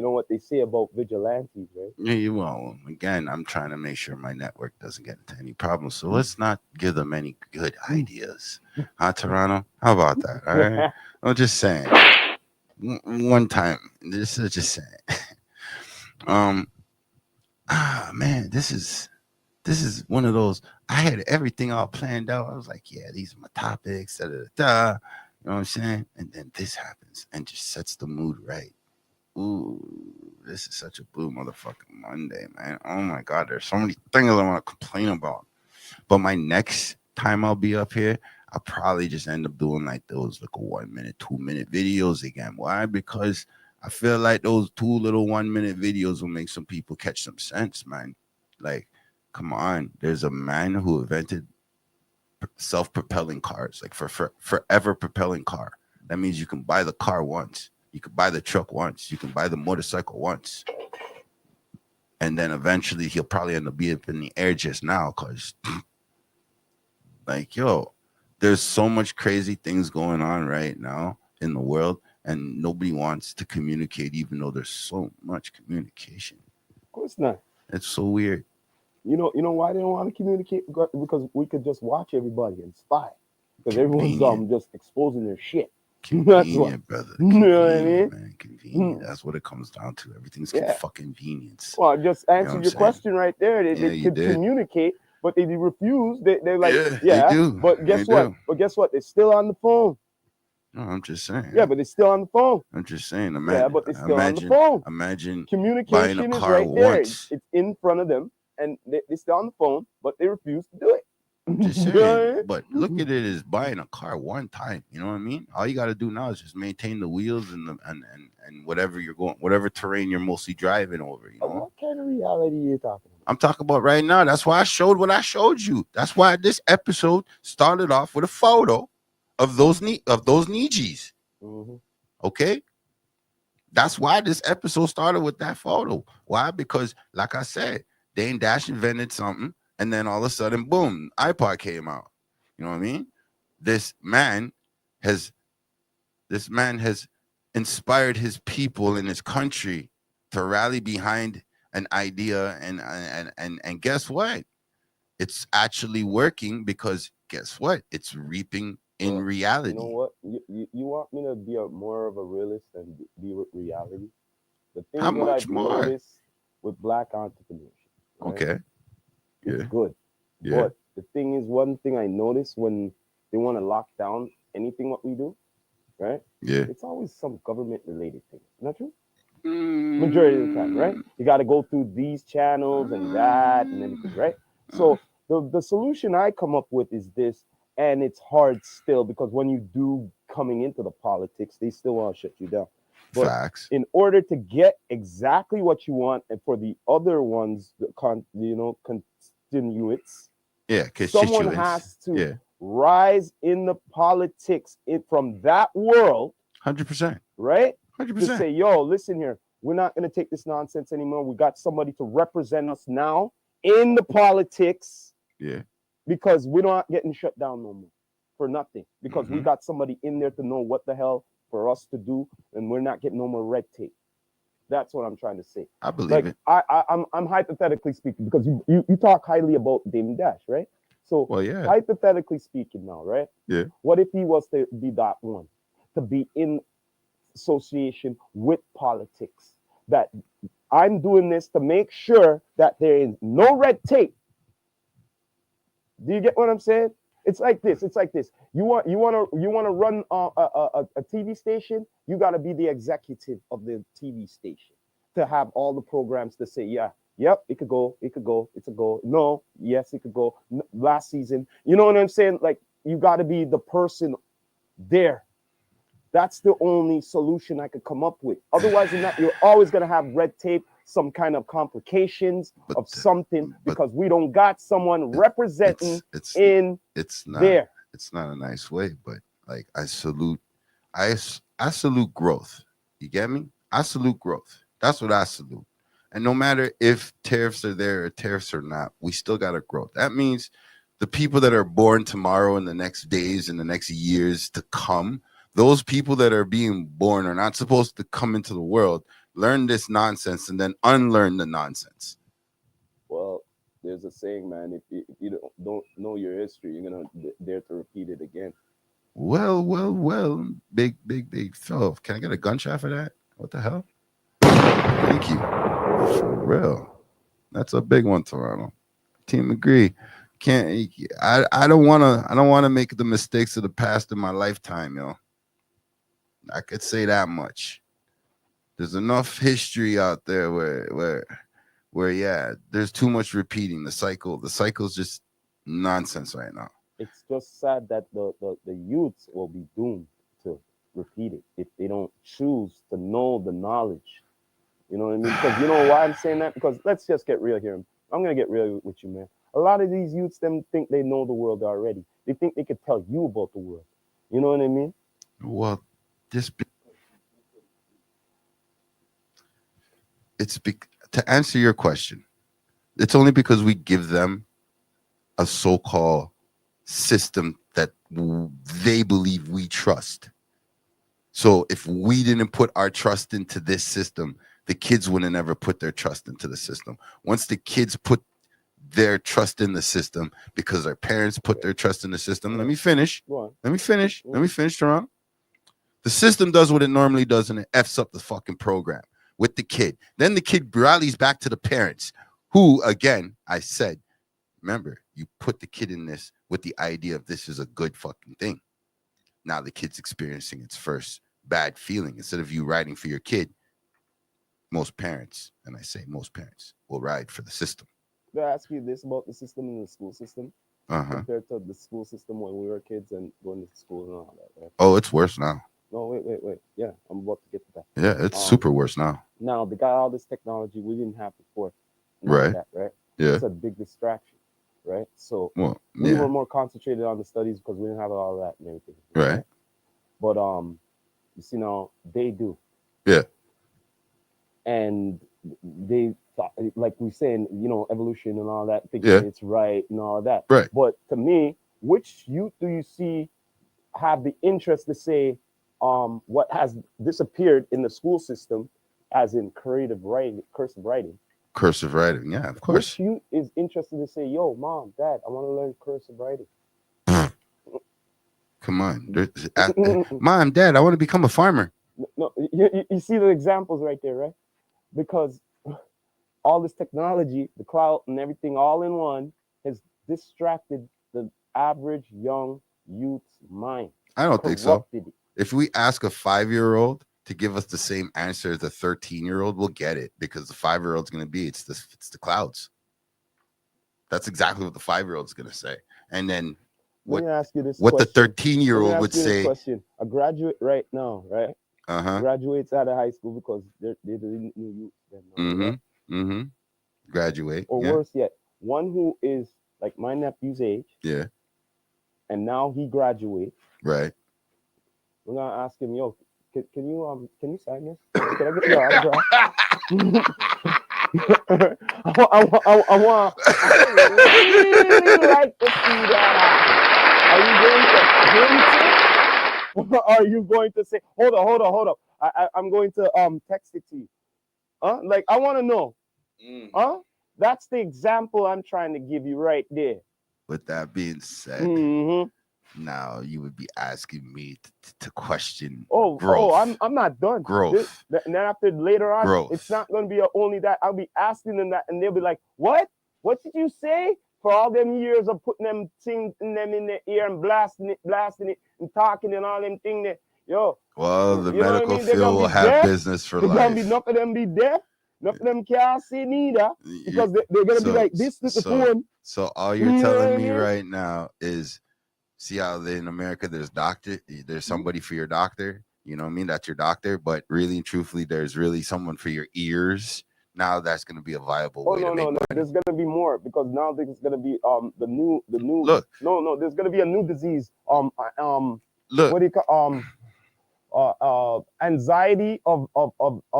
know what they say about vigilantes, right? Yeah, well, again, I'm trying to make sure my network doesn't get into any problems. So let's not give them any good ideas. Huh, Toronto? How about that? All right. I'm just saying. One time. This is just saying. Man, this is one of those. I had everything all planned out. I was like, yeah, these are my topics. Da, da, da, da. You know what I'm saying? And then this happens and just sets the mood right. Ooh, this is such a blue motherfucking Monday, man. Oh my God, there's so many things I want to complain about. But my next time I'll be up here, I'll probably just end up doing like those like 1 minute, 2 minute videos again. Why? Because I feel like those 2 little 1 minute videos will make some people catch some sense, man. Like, come on. There's a man who invented self-propelling cars, like for forever propelling car. That means you can buy the car once. You could buy the truck once. You can buy the motorcycle once. And then eventually he'll probably end up being up in the air just now because, like, yo, there's so much crazy things going on right now in the world and nobody wants to communicate even though there's so much communication. Of course not. It's so weird. You know why they don't want to communicate? Because we could just watch everybody and spy. Because everyone's just exposing their shit. Convenient, brother. You know what I mean? Man, convenient. That's what it comes down to. Everything's fucking convenience. Well, I just answered your question right there. They could communicate, but they refuse. They're like, they do. But guess what? But guess what? They're still on the phone. No, I'm just saying. Yeah, but they're still on the phone. I'm just saying. But they're still on the phone. Imagine communication buying a is car right there. once. It's in front of them, and they're still on the phone, but they refuse to do it. Just You know what I saying. mean? But look at it as buying a car one time. You know what I mean? All you got to do now is just maintain the wheels and and whatever you're going, whatever terrain you're mostly driving over. You know. What kind of reality are you talking about? I'm talking about right now. That's why I showed what I showed you. That's why this episode started off with a photo of those Nijis. Mm-hmm. Okay. That's why this episode started with that photo. Why? Because, like I said, Dane Dash invented something, and then all of a sudden, boom, iPod came out. You know what I mean? This man has inspired his people in his country to rally behind an idea, and guess what? It's actually working because guess what? It's reaping in Well, reality. You know what? You want me to be more of a realist than be with reality? The thing How that much I've more? noticed with black entrepreneurship, right? Okay. It's Yeah. good. Yeah. But the thing is, one thing I notice when they want to lock down anything what we do, right? Yeah. It's always some government related thing. Not true? Majority of the time, right? You got to go through these channels and that and everything, right? So the solution I come up with is this, and it's hard still because when you do coming into the politics, they still want to shut you down. But Facts. in order to get exactly what you want, and for the other ones, the constituents, Yeah. someone Constituents. has to Yeah. rise in the politics from that world, 100%. right? 100%. To say, yo, listen here, we're not going to take this nonsense anymore. We got somebody to represent us now in the politics. Yeah. Because we're not getting shut down no more for nothing. Because we got somebody in there to know what the hell for us to do, and we're not getting no more red tape. That's what I'm trying to say. I believe Like it. I'm hypothetically speaking, because you talk highly about Damon Dash, right? So Well, yeah. hypothetically speaking now, right? Yeah. What if he was to be that one, to be in association with politics? That I'm doing this to make sure that there is no red tape. Do you get what I'm saying? It's like this. It's like this. You want to run a TV station. You got to be the executive of the TV station to have all the programs to say, yeah, yep, it could go, it's a go. No, yes, it could go. Last season, you know what I'm saying? Like you got to be the person there. That's the only solution I could come up with. Otherwise than that, you're always gonna have red tape, some kind of complications of something because we don't got someone representing it's not there. it's not a nice way, but like I salute growth. You get me? I salute growth. That's what I salute. And no matter if tariffs are there or tariffs are not, we still gotta grow. That means the people that are born tomorrow in the next days and the next years to come, those people that are being born are not supposed to come into the world, learn this nonsense, and then unlearn the nonsense. Well, there's a saying, man, if you don't know your history, you're going to dare to repeat it again. Well, big fella. Can I get a gunshot for that? What the hell? Thank you. For real. That's a big one, Toronto. Team agree. I don't wanna make the mistakes of the past in my lifetime, yo. I could say that much. There's enough history out there where yeah, there's too much repeating. The cycle's just nonsense right now. It's just sad that the youths will be doomed to repeat it if they don't choose to know the knowledge. You know what I mean? Because you know why I'm saying that? Because let's just get real here. I'm gonna get real with you, man. A lot of these youths them think they know the world already. They think they could tell you about the world. You know what I mean? Well, to answer your question, it's only because we give them a so-called system that they believe we trust. So if we didn't put our trust into this system, the kids wouldn't ever put their trust into the system. Once the kids put their trust in the system because their parents put their trust in the system. Let me finish. Let me finish, Toronto. The system does what it normally does and it F's up the fucking program with the kid. Then the kid rallies back to the parents who, again, I said, remember, you put the kid in this with the idea of this is a good fucking thing. Now the kid's experiencing its first bad feeling. Instead of you riding for your kid, most parents, and I say most parents, will ride for the system. Did I ask you this about the system in the school system? compared to the school system when we were kids and going to school and all that, right? Oh, it's worse now. No, wait. Yeah, I'm about to get to that. Yeah, it's Um, super worse now. Now they got all this technology we didn't have before. And all Right. that, right? Yeah. It's a big distraction, right? So Well, we yeah. were more concentrated on the studies because we didn't have all that and everything. Right. But you see now they do. Yeah. And they thought, like we saying, evolution and all that, thinking Yeah. it's right and all that. Right. But to me, which youth do you see have the interest to say what has disappeared in the school system, as in cursive writing? Cursive writing. Yeah, of course. Which youth is interested to say, yo, mom, dad, I want to learn cursive writing? Come on. Mom, Dad, I want to become a farmer. No, you see the examples right there, right? Because all this technology, the cloud and everything all in one has distracted the average young youth's mind. I don't think so. Corrupted it. If we ask a 5-year-old to give us the same answer as a 13-year-old, we'll get it, because the 5-year-old's going to be it's the clouds. That's exactly what the 5-year-old's going to say. And then Let me ask you this what question. the 13-year-old would Let me ask you this say. question. A graduate right now, right? Uh-huh. Graduates out of high school because they're the new youth. Mm-hmm. Graduate. Or Yeah. worse yet, one who is like my nephew's age, Yeah. and now he graduates. Right. We're gonna ask him, yo, can you sign this? Can I get your autograph? I really like to see that. Are you going to hint it? Or are you going to say, hold up. I'm going to text it to you. Like I want to know. That's the example I'm trying to give you right there. With that being said, now you would be asking me to question growth. I'm not done. Growth. And then after later on, Growth. it's not going to be only that. I'll be asking them that, and they'll be like, "What? What did you say?" For all them years of putting them things in them in the ear and blasting it, and talking and all them things. Yo. Well, the you know medical what I mean? field will have deaf. business for There's life. Gonna be enough of them be deaf. Enough of them can't see neither, because they're gonna be like this with the phone. So all you're telling me right now is, see how in America there's somebody for your doctor. You know what I mean? That's your doctor. But really and truthfully, there's really someone for your ears. Now that's going to be a viable way to make money. There's going to be more, because now there's going to be the new look. No, there's going to be a new disease. Look. What do you call anxiety of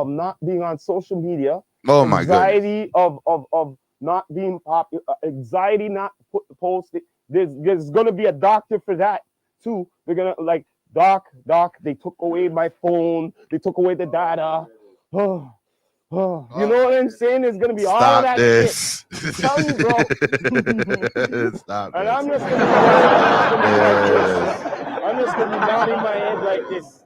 not being on social media. Oh my god. Anxiety of not being popular. Anxiety not posted. There's going to be a doctor for that too. They're going to like, doc, they took away my phone. They took away the data. You know what I'm saying? There's gonna be all of that this. shit. Tell you, bro. Stop and this. I'm just gonna be nodding my head like this.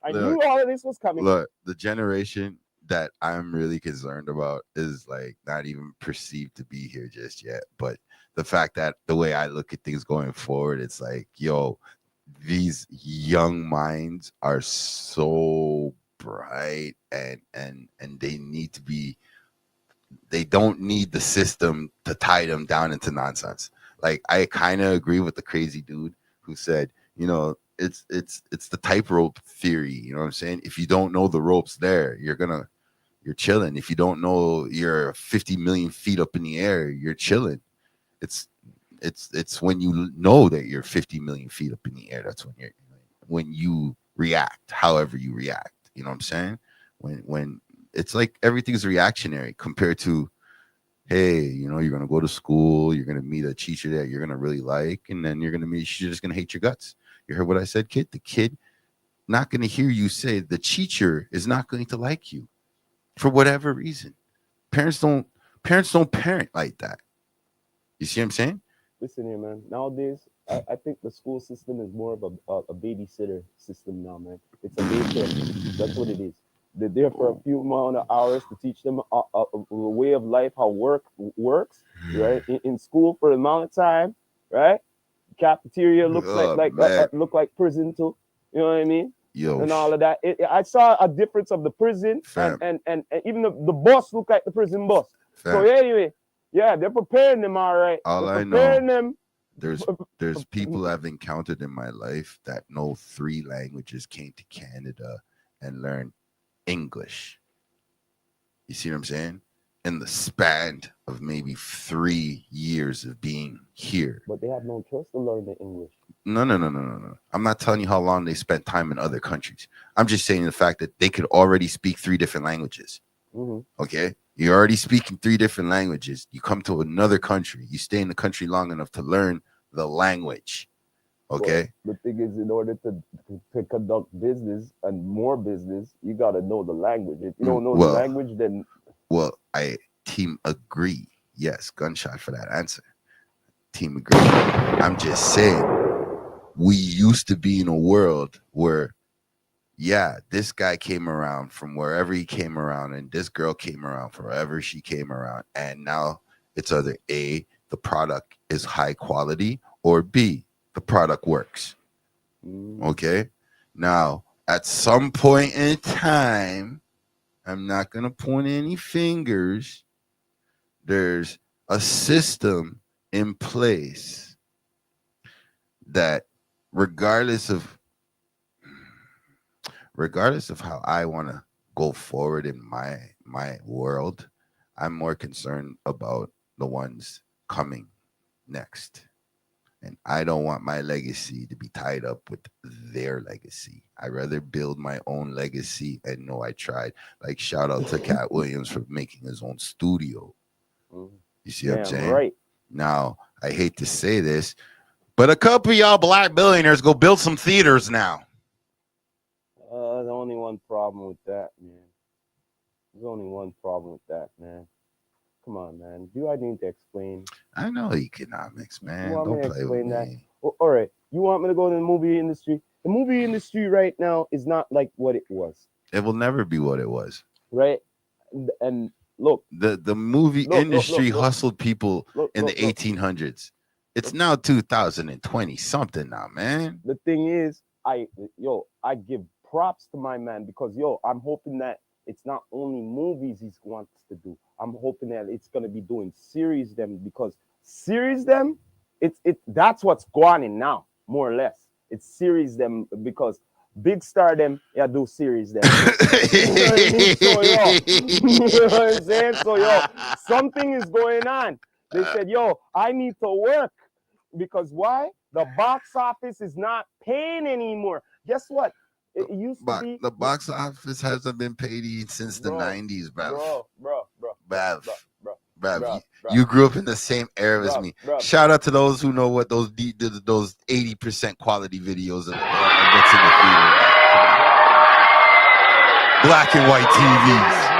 I knew all of this was coming. Look, the generation that I'm really concerned about is like not even perceived to be here just yet. But the fact that the way I look at things going forward, it's like, yo, these young minds are so bright and they need to be, they don't need the system to tie them down into nonsense. Like I kind of agree with the crazy dude who said, you know, it's the tightrope theory. You know what I'm saying? If you don't know the ropes there, you're chilling. If you don't know you're 50 million feet up in the air, you're chilling. It's when you know that you're 50 million feet up in the air, that's when you react however you react. You know what I'm saying? When it's like everything's reactionary compared to, hey, you know, you're gonna go to school, you're gonna meet a teacher that you're gonna really like, and then you're just gonna hate your guts. You heard what I said, kid? The kid not gonna hear you say the teacher is not going to like you for whatever reason. Parents don't parent like that. You see what I'm saying? Listen here, man. Nowadays, I think the school system is more of a babysitter system now, man. It's a daycare. That's what it is. They're there for a few amount of hours to teach them a way of life, how work works, right? In school for the amount of time, right? Cafeteria looks look like prison too. You know what I mean? Yo, and all of that. I saw a difference of the prison and even the bus looked like the prison bus. Fam. So anyway, Yeah, they're preparing them all right. All they're I preparing know, them. there's people I've encountered in my life that know 3 languages, came to Canada and learned English. You see what I'm saying? In the span of maybe 3 years of being here. But they have no choice to learn the English. No. I'm not telling you how long they spent time in other countries. I'm just saying the fact that they could already speak 3 different languages. Okay? You're already speaking 3 different languages. You come to another country. You stay in the country long enough to learn the language. Okay? Well, the thing is, in order to conduct business and more business, you got to know the language. If you don't know the language, then... Well, I team agree. Yes, gunshot for that answer. Team agree. I'm just saying, we used to be in a world where, yeah, this guy came around from wherever he came around, and this girl came around from wherever she came around, and now it's either A, the product is high quality, or B, the product works. Okay? Now, at some point in time, I'm not going to point any fingers. There's a system in place that regardless of how I want to go forward in my world, I'm more concerned about the ones coming next. And I don't want my legacy to be tied up with their legacy. I'd rather build my own legacy and know I tried. Like, shout out to Cat Williams for making his own studio. You see what I'm saying? Right. Now, I hate to say this, but a couple of y'all black billionaires go build some theaters now. There's only one problem with that, man. There's only one problem with that, man. Come on, man. Do I need to explain? I know economics, man. You want Don't me to play explain with that? me. Oh, all right. You want me to go to the movie industry? The movie industry right now is not like what it was. It will never be what it was. Right? And look. The movie industry hustled people in the 1800s. It's now 2020 something now, man. The thing is, I give props to my man because, I'm hoping that it's not only movies he wants to do. I'm hoping that it's gonna be doing series them, because series them, that's what's going on now, more or less. It's series them because big star them, do series them. You know what I mean? So you know what I'm saying? So something is going on. They said, I need to work, because why? The box office is not paying anymore. Guess what? It used to be. The box office hasn't been paid since the 90s, bruv. Bruv, you grew up in the same era as me. Shout out to those who know what those 80% quality videos of what's in the theater. Black and white TVs.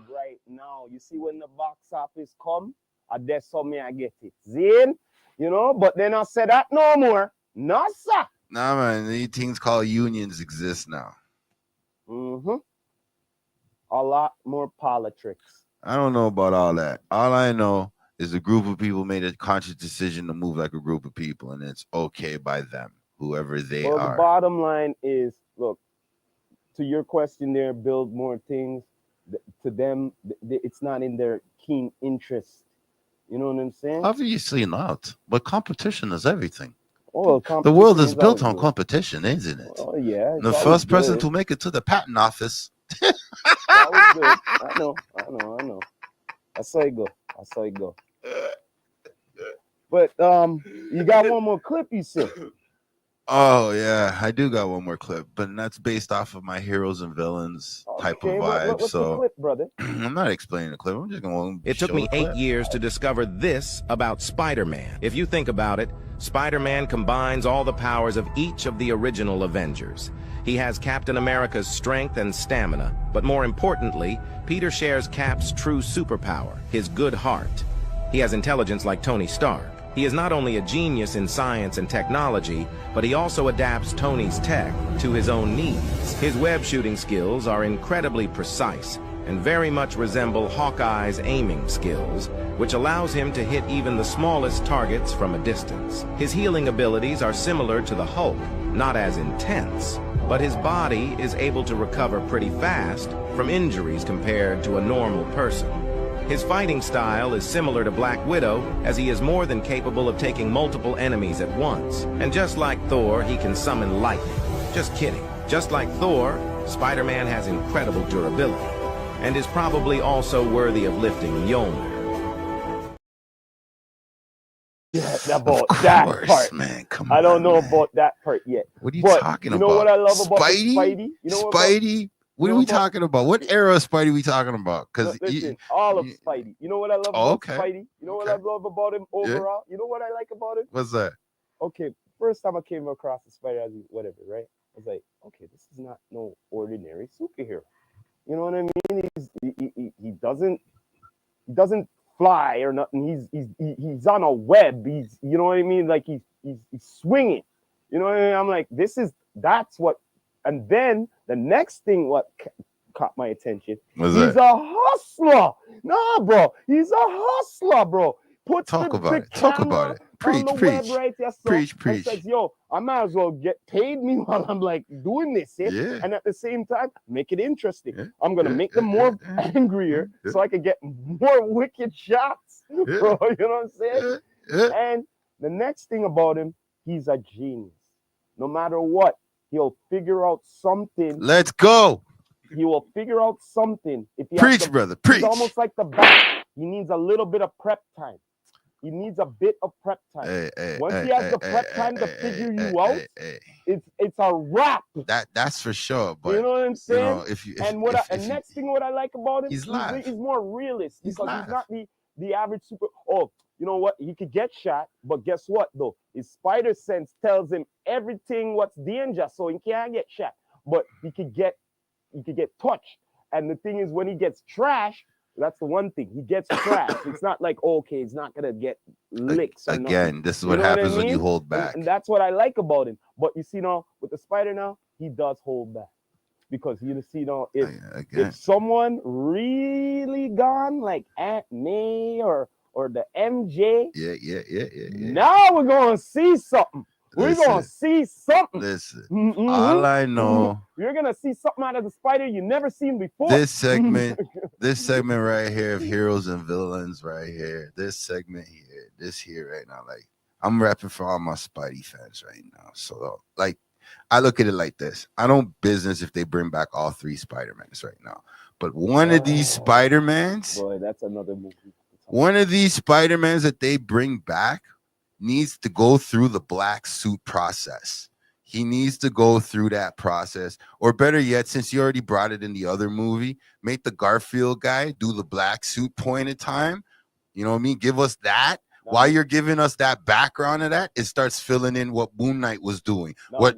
Right now, you see when the box office come, that's how me I get it. Zin, but then I said that no more. No, sir. Nah, man, these things called unions exist now. A lot more politics. I don't know about all that. All I know is a group of people made a conscious decision to move like a group of people, and it's okay by them, whoever they are. The bottom line is, look, to your question there, build more things. To them, it's not in their keen interest. You know what I'm saying? Obviously not. But competition is everything. Oh, the world is built on competition, isn't it? Oh, yeah. The first person to make it to the patent office. That was good. I know. I saw it go. But you got one more clip, you said. Oh yeah, I do got one more clip, but that's based off of my heroes and villains type of vibe. What's the clip, brother? I'm not explaining the clip. I'm just going to. It took me 8 years to discover this about Spider-Man. If you think about it, Spider-Man combines all the powers of each of the original Avengers. He has Captain America's strength and stamina, but more importantly, Peter shares Cap's true superpower, his good heart. He has intelligence like Tony Stark. He is not only a genius in science and technology, but he also adapts Tony's tech to his own needs. His web shooting skills are incredibly precise and very much resemble Hawkeye's aiming skills, which allows him to hit even the smallest targets from a distance. His healing abilities are similar to the Hulk, not as intense, but his body is able to recover pretty fast from injuries compared to a normal person. His fighting style is similar to Black Widow, as he is more than capable of taking multiple enemies at once. And just like Thor, he can summon lightning. Just kidding. Just like Thor, Spider-Man has incredible durability, and is probably also worthy of lifting Mjolnir. Yeah, about that part. Man, come I on, don't know man. about that part yet. What are you But talking you about? know what I love about Spidey? Spidey? You know what Spidey? What are we talking about? What era of Spidey we talking about? Because listen, all of Spidey. You know what I love about Spidey? You know what I love about him overall? You know what I like about him? What's that? Okay, first time I came across the Spider, whatever, right? I was like, okay, this is not no ordinary superhero. You know what I mean? He doesn't fly or nothing. He's on a web. He's, you know what I mean? Like he's swinging. You know what I mean? I'm like, that's what. And then the next thing what caught my attention. He's a hustler. Nah, bro. He's a hustler, bro. Talk about it. Preach, preach. Right there, preach. Says, yo, I might as well get paid me while I'm like doing this. Yeah. And at the same time, make it interesting. Yeah. I'm going to make them more angrier so I can get more wicked shots. Bro, you know what I'm saying? And the next thing about him, he's a genius. No matter what, he'll figure out something. Let's go. He will figure out something. If he preach, brother. Preach. He's almost like the bat. He needs a little bit of prep time. He needs a bit of prep time. Once he has the prep time to figure you out, it's a wrap. That's for sure. But you know what I'm saying? You know, next thing what I like about him, he's more realist because he's not the average super. Oh, you know what? He could get shot, but guess what though? His spider sense tells him everything what's danger, so he can't get shot. But he could get touched. And the thing is, when he gets trashed, that's the one thing. He gets trashed. It's not like, okay, he's not going to get licks. Again, this is what happens when you hold back. And that's what I like about him. But you see now, with the Spider now, he does hold back. Because you see now, if someone really gone, like Aunt May or the MJ, now we're going to see something. We're going to see something. Listen, all I know. You're going to see something out of the Spider you never seen before. This segment right here of heroes and villains right here. This segment here, right now. Like, I'm rapping for all my Spidey fans right now. So, like, I look at it like this. I don't business if they bring back all 3 Spider-Mans right now. But one of these Spider-Mans. Boy, that's another movie. One of these Spider-Mans that they bring back needs to go through the black suit process. He needs to go through that process. Or better yet, since you already brought it in the other movie, make the Garfield guy do the black suit point in time. You know what I mean? Give us that. While you're giving us that background of that, it starts filling in what Moon Knight was doing. Wait.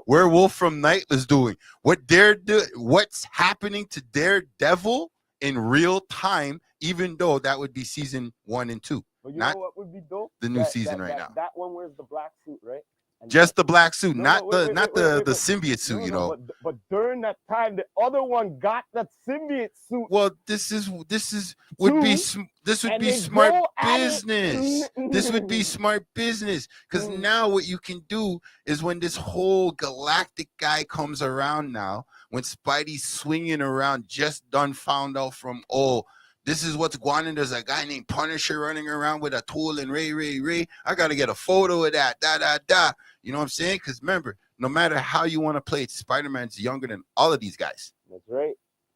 Werewolf from Night was doing. What's happening to Daredevil in real time, even though that would be season 1 and 2. But you know what would be dope? The new season right now. That one wears the black suit, right? And just the black suit, not the symbiote suit, you know. But during that time, the other one got that symbiote suit. Well, this would be smart business. This would be smart business because now what you can do is when this whole galactic guy comes around now, when Spidey's swinging around, just done found out from this is what's going on. There's a guy named Punisher running around with a tool and Ray. I got to get a photo of that. You know what I'm saying? Because remember, no matter how you want to play it, Spider-Man's younger than all of these guys. That's right.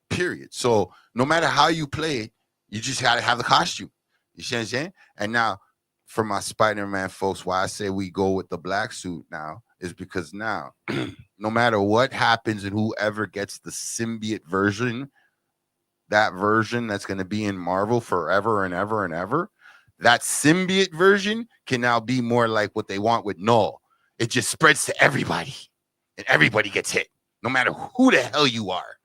Period. So no matter how you play it, you just got to have the costume. You see what I'm saying? And now, for my Spider-Man folks, why I say we go with the black suit now is because now, no matter what happens and whoever gets the symbiote version, that version that's going to be in Marvel forever and ever and ever, that symbiote version can now be more like what they want with Null. It just spreads to everybody, and everybody gets hit, no matter who the hell you are.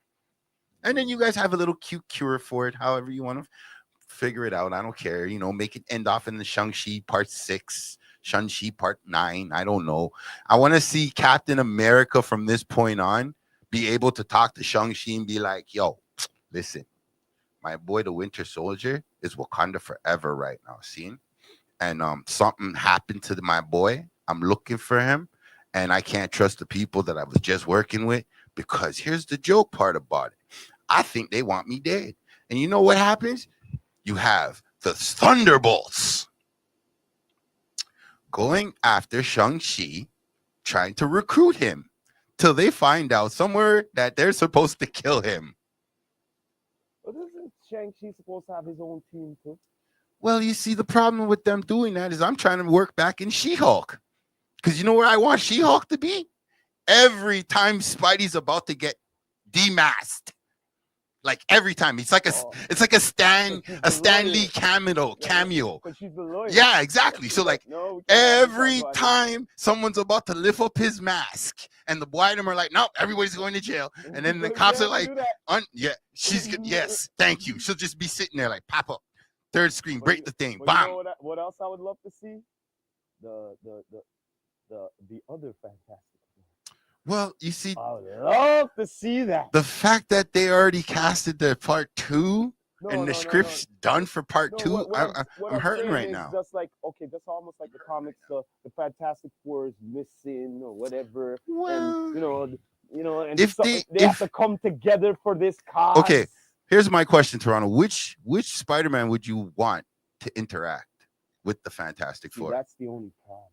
And then you guys have a little cute cure for it, however you want to figure it out. I don't care. You know, make it end off in the Shang-Chi Part 6, Shang-Chi Part 9. I don't know. I want to see Captain America from this point on be able to talk to Shang-Chi and be like, yo, listen, my boy, the Winter Soldier, is Wakanda forever right now, see? And something happened to my boy. I'm looking for him. and I can't trust the people that I was just working with, because here's the joke part about it. I think they want me dead. And you know what happens? You have the Thunderbolts going after Shang-Chi, trying to recruit him, till they find out somewhere that they're supposed to kill him. But isn't Shang-Chi supposed to have his own team too? Well, you see, the problem with them doing that is I'm trying to work back in She-Hulk. Because you know where I want She-Hulk to be? Every time Spidey's about to get demasked. Like every time. It's like a Stan Lee cameo. Because she's the lawyer. Yeah, exactly. So like No, we can't have every that, time someone's about to lift up his mask and the white are like, nope, everybody's going to jail. And then the cops are like, she's good. Yes, thank you. She'll just be sitting there like, pop up. Third screen, break the thing. But Bam. you know what else I would love to see? The other Fantastic. Well, you see, I would love to see that. the fact that they already casted their part 2 and the script's done for part 2, I'm hurting right now. Just like, okay, that's almost like the comics, the Fantastic Four is missing or whatever. Well, and and if they they have to come together for this cause. Okay, here's my question, Toronto. Which Spider-Man would you want to interact with the Fantastic Four? That's the only problem.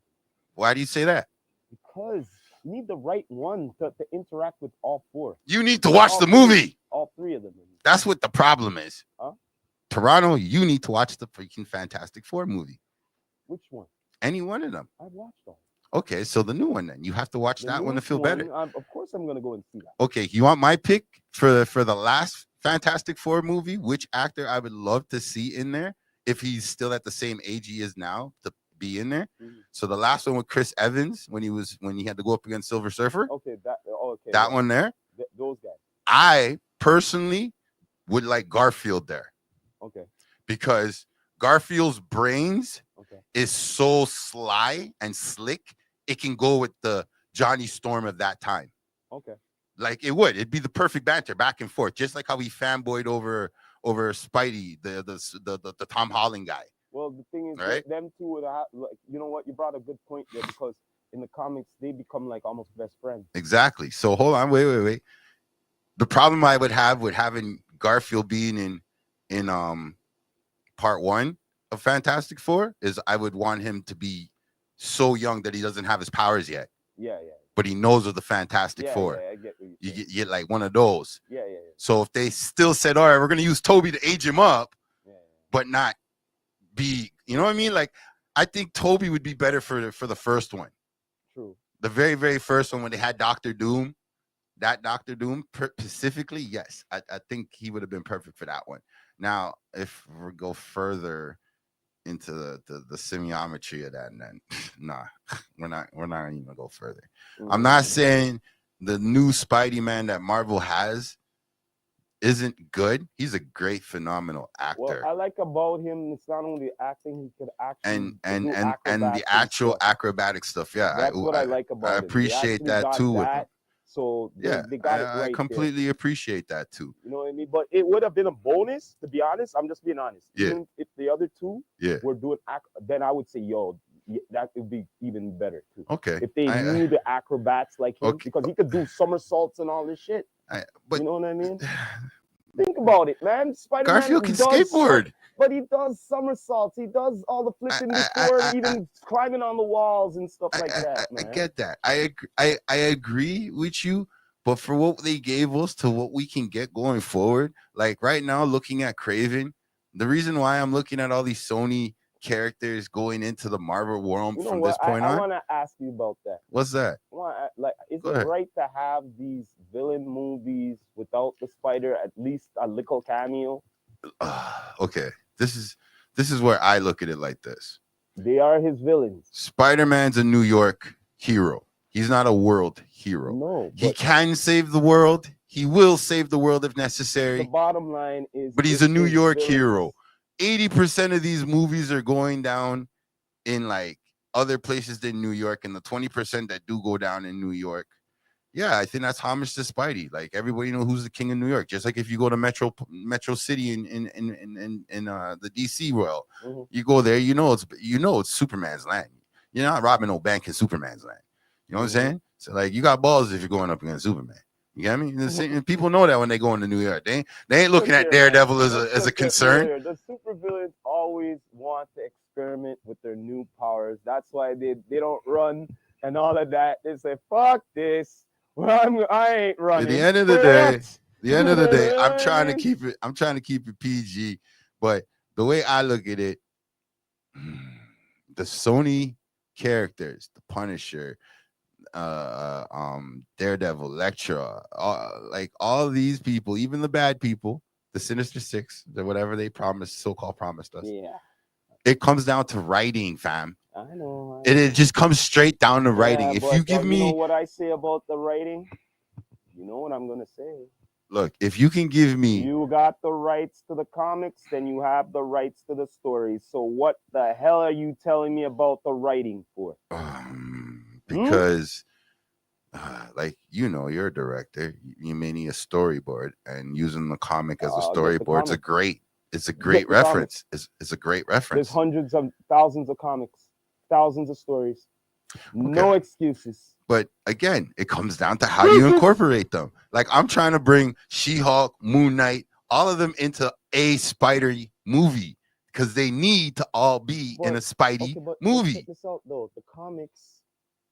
Why do you say that? Because you need the right one to interact with all four. You need to watch the movie. All three of them. That's what the problem is. Huh? Toronto, you need to watch the freaking Fantastic Four movie. Which one? Any one of them. I've watched all. Okay, so the new one then. You have to watch that one to feel better. Of course I'm going to go and see that. Okay, you want my pick for the last Fantastic Four movie? Which actor I would love to see in there if he's still at the same age he is now to be in there? Mm-hmm. So the last one with Chris Evans when he had to go up against Silver Surfer. Okay, that one there. Those guys. I personally would like Garfield there. Okay. Because Garfield's brains Okay. is so sly and slick, it can go with the Johnny Storm of that time. Okay. Like it'd be the perfect banter back and forth, just like how he fanboyed over Spidey, the Tom Holland guy. Well, the thing is, right? Them two would have, like, you know what? You brought a good point there, because in the comics they become like almost best friends. Exactly. So hold on, wait. The problem I would have with having Garfield being in part 1 of Fantastic Four is I would want him to be so young that he doesn't have his powers yet. Yeah. But he knows of the Fantastic Four. Yeah, I get what you get like one of those. Yeah. So if they still said, all right, we're gonna use Toby to age him up, but not be, you know what I mean? Like, I think Toby would be better for the first one. True. The very, very first one when they had Dr. Doom, specifically, yes, I think he would have been perfect for that one. Now, if we go further into the semiometry of that, and then nah, we're not even gonna go further. Mm-hmm. I'm not saying the new Spidey-Man that Marvel has isn't good. He's a great, phenomenal actor. What I like about him, it's not only acting, he could act and the actual acrobatic stuff. Yeah, that's what I like about it. I appreciate that too. With him. So yeah, they got it right. I completely appreciate that too. You know what I mean? But it would have been a bonus, to be honest. I'm just being honest. Yeah. Even if the other two were doing then I would say, that would be even better too. Okay. If they knew the acrobats like him, because he could do somersaults and all this shit. But you know what I mean? Think about it, man. Spider-Man Garfield can skateboard. But he does somersaults. He does all the flipping before even climbing on the walls and stuff like that. Man. I get that. I agree with you. But for what they gave us to what we can get going forward, like right now, looking at Kraven, the reason why I'm looking at all these Sony characters going into the Marvel world from this point on. I want to ask you about that. What's that? Is it right to have these villain movies without the Spider, at least a little cameo? Okay, this is where I look at it like this. They are his villains. Spider-Man's a New York hero. He's not a world hero. No, he can save the world. He will save the world if necessary. The bottom line is, but he's a New York hero. 80% of these movies are going down in like other places than New York, and the 20% that do go down in New York, yeah, I think that's homage to Spidey. Like everybody knows who's the king of New York. Just like if you go to Metro City in the DC world, you go there, it's Superman's land. You're not robbing no bank in Superman's land. You know what I'm saying? So like, you got balls if you're going up against Superman. You get me? And people know that when they go into New York, they ain't looking at Daredevil as a concern. The supervillains always want to experiment with their new powers. That's why they don't run and all of that. They say, "Fuck this. Well, I ain't running." At the end of the day, I'm trying to keep it PG. But the way I look at it, the Sony characters, the Punisher, Daredevil, Elektra, all these people, even the bad people, the Sinister Six, whatever they so-called promised us. Yeah. It comes down to writing, fam. I know. It just comes straight down to writing. If you give me, you know what I say about the writing, you know what I'm gonna say. Look, if you can give me, you got the rights to the comics, then you have the rights to the stories. So what the hell are you telling me about the writing for? Because, like, you're a director. You may need a storyboard, and using the comic as a storyboard is a great. It's a great reference. It's a great reference. There's hundreds of thousands of comics, thousands of stories. No excuses. But again, it comes down to how you incorporate them. Like, I'm trying to bring She-Hulk, Moon Knight, all of them into a Spider movie because they need to all be in a Spidey movie. Check this out, though. The comics,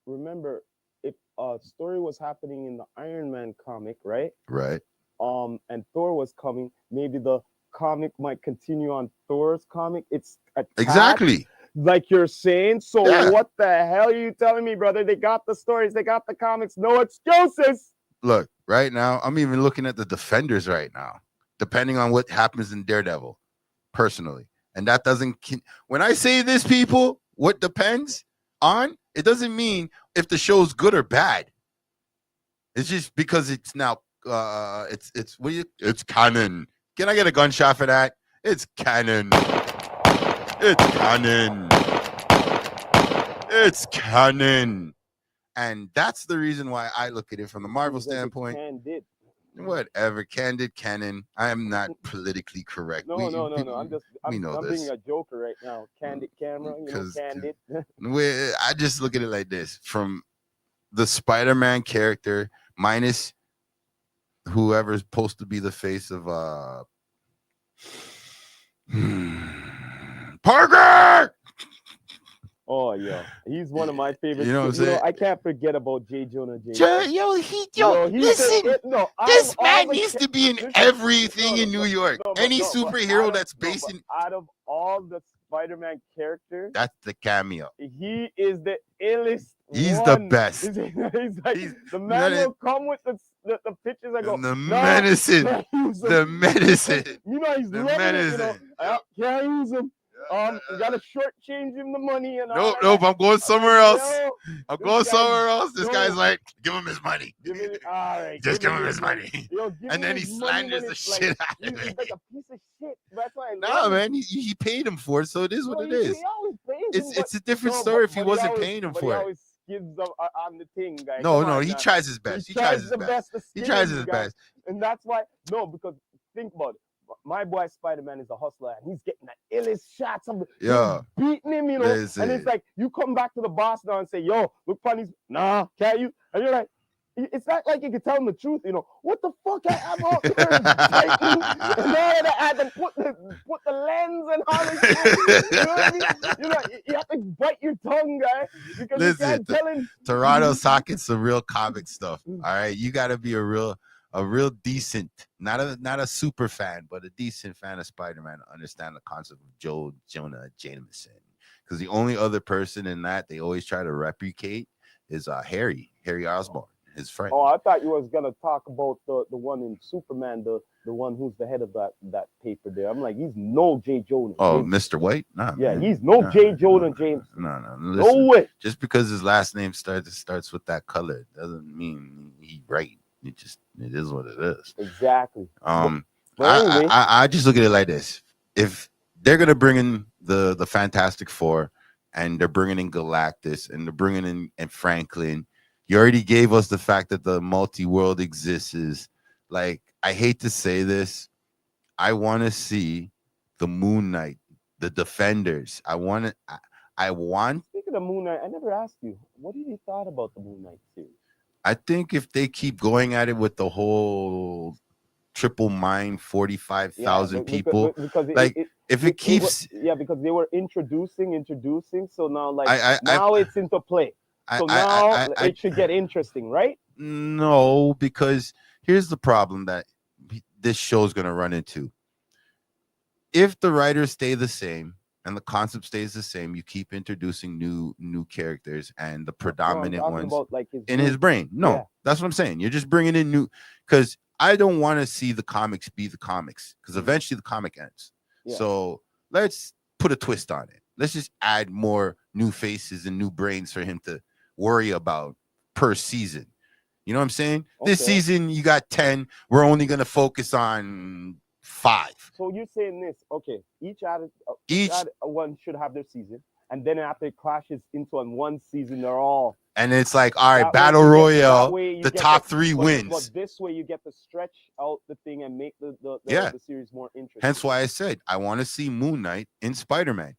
remember, if a story was happening in the Iron Man comic, right? Right. And Thor was coming, maybe the comic might continue on Thor's comic. It's exactly like you're saying. So what the hell are you telling me, brother? They got the stories, they got the comics, no excuses. Look, right now, I'm even looking at the Defenders right now, depending on what happens in Daredevil, personally. And that doesn't, when I say this, people, what depends on, it doesn't mean if the show's good or bad. It's just because it's now, it's canon. Can I get a gunshot for that? It's canon. It's canon. It's canon. And that's the reason why I look at it from the Marvel standpoint. Candid. Whatever, candid canon. I am not politically correct. No. I'm being a joker right now. Candid camera, candid. I just look at it like this: from the Spider-Man character, minus whoever's supposed to be the face of Parker. Oh yeah, he's one of my favorites. You know what I'm saying? I can't forget about J. Jonah Jameson. This man needs to be in everything in New York. Any superhero that's based in. Out of all the Spider-Man characters, that's the cameo. He is the illest. He's the best. He's like the man will come with the pictures. I go the medicine. The medicine. He's the medicine. I can't use him. You gotta shortchange him the money and all. Nope. I'm going somewhere else. I'm going somewhere else. This guy's like, give him his money. Just give him his money. And then he slanders the shit out of it. He's like a piece of shit. That's why. Nah, man, he paid him for it, so it is what it is. It's a different story if he wasn't paying him for it. Always gives up on the thing, guys. No, he tries his best. He tries his best. He tries his best. And that's why, because think about it. My boy Spider-Man is a hustler, and he's getting the illest shots of beating him, and it's like you come back to the boss now and say, "Yo, look, funny, nah, can't you?" And you're like, it's not like you can tell him the truth, What the fuck I have out there? And now I had to put the lens and all this shit. You know what I mean? You have to bite your tongue, guy, because you can't tell him. Toronto's talking some real comic stuff. All right, you got to be a real decent, not a super fan, but a decent fan of Spider-Man to understand the concept of Jonah Jameson. Because the only other person in that they always try to replicate is Harry Osborn, his friend. Oh, I thought you was gonna talk about the one in Superman, the one who's the head of that paper there. I'm like, he's no J. Jonah. Oh, Mr. White? Nah. Yeah, man. He's no J. Jonah James. No. Listen, no way. Just because his last name starts with that color doesn't mean he's right. It is what it is. Exactly. I just look at it like this: if they're gonna bring in the Fantastic Four, and they're bringing in Galactus, and they're bringing in Franklin, you already gave us the fact that the multi-world exists. Is like, I hate to say this, I want to see the Moon Knight, the Defenders. I want. Speaking speaking of Moon Knight, I never asked you, what did you thought about the Moon Knight series? I think if they keep going at it with the whole triple mind 45,000 people, because like if it keeps, because they were introducing, so now like I now it's into play. So now it should get interesting, right? No, because here's the problem that this show's going to run into. If the writers stay the same and the concept stays the same, you keep introducing new characters and the predominant ones about, like, his brain. No, Yeah. that's what I'm saying. You're just bringing in new, because I don't want to see the comics be the comics, because eventually the comic ends. Yeah. So let's put a twist on it. Let's just add more new faces and new brains for him to worry about per season. You know what I'm saying? Okay. This season you got 10. We're only going to focus on 5. So you're saying this, okay, each one should have their season, and then after it clashes into one season, they're all. And it's like, all right, That battle way royale, you the get top 3 wins. But this way you get to stretch out the thing and make the series more interesting. Hence why I said I want to see Moon Knight in Spider-Man.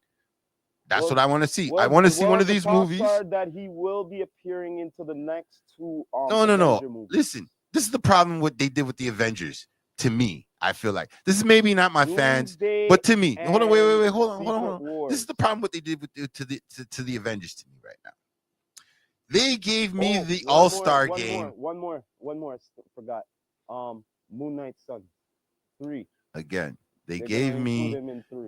That's what I want to see. I want to see one of these movies. That he will be appearing into the next 2 No. movies. Listen, this is the problem what they did with the Avengers. To me, I feel like this is maybe not my fans, but to me, hold on, wait, hold on. This is the problem what they did with to the Avengers to me right now. They gave me the All-Star game. One more. Forgot. Moon Knight's son. 3. Again, they gave me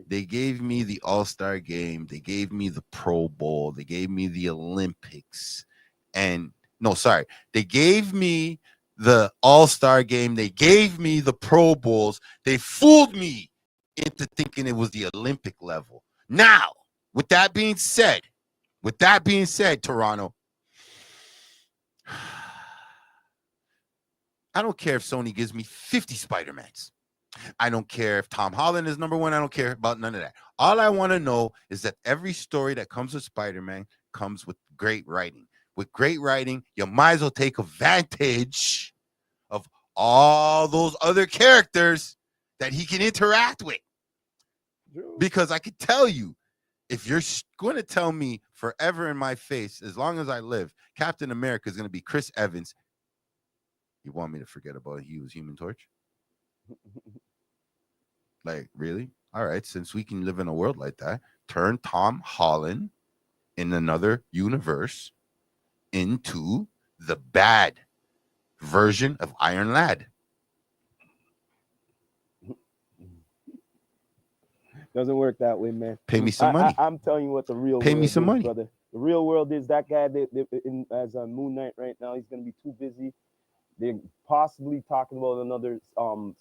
the All-Star game. They gave me the Pro Bowl. They gave me the Olympics. They gave me the All-Star game. They gave me the Pro Bowls. They fooled me into thinking it was the Olympic level. Now, with that being said, Toronto, I don't care if Sony gives me 50 Spider-Mans. I don't care if Tom Holland is number 1. I don't care about none of that. All I want to know is that every story that comes with Spider-Man comes with great writing. With great writing, you might as well take advantage of all those other characters that he can interact with. Because I can tell you, if you're going to tell me forever in my face, as long as I live, Captain America is going to be Chris Evans, you want me to forget about he was Human Torch? Like, really? All right, since we can live in a world like that, turn Tom Holland in another universe into the bad version of Iron Lad. Doesn't work that way, man. Pay me some money. I'm telling you what the real Pay world me some is, money, brother. The real world is that guy as a Moon Knight right now. He's going to be too busy. They're possibly talking about another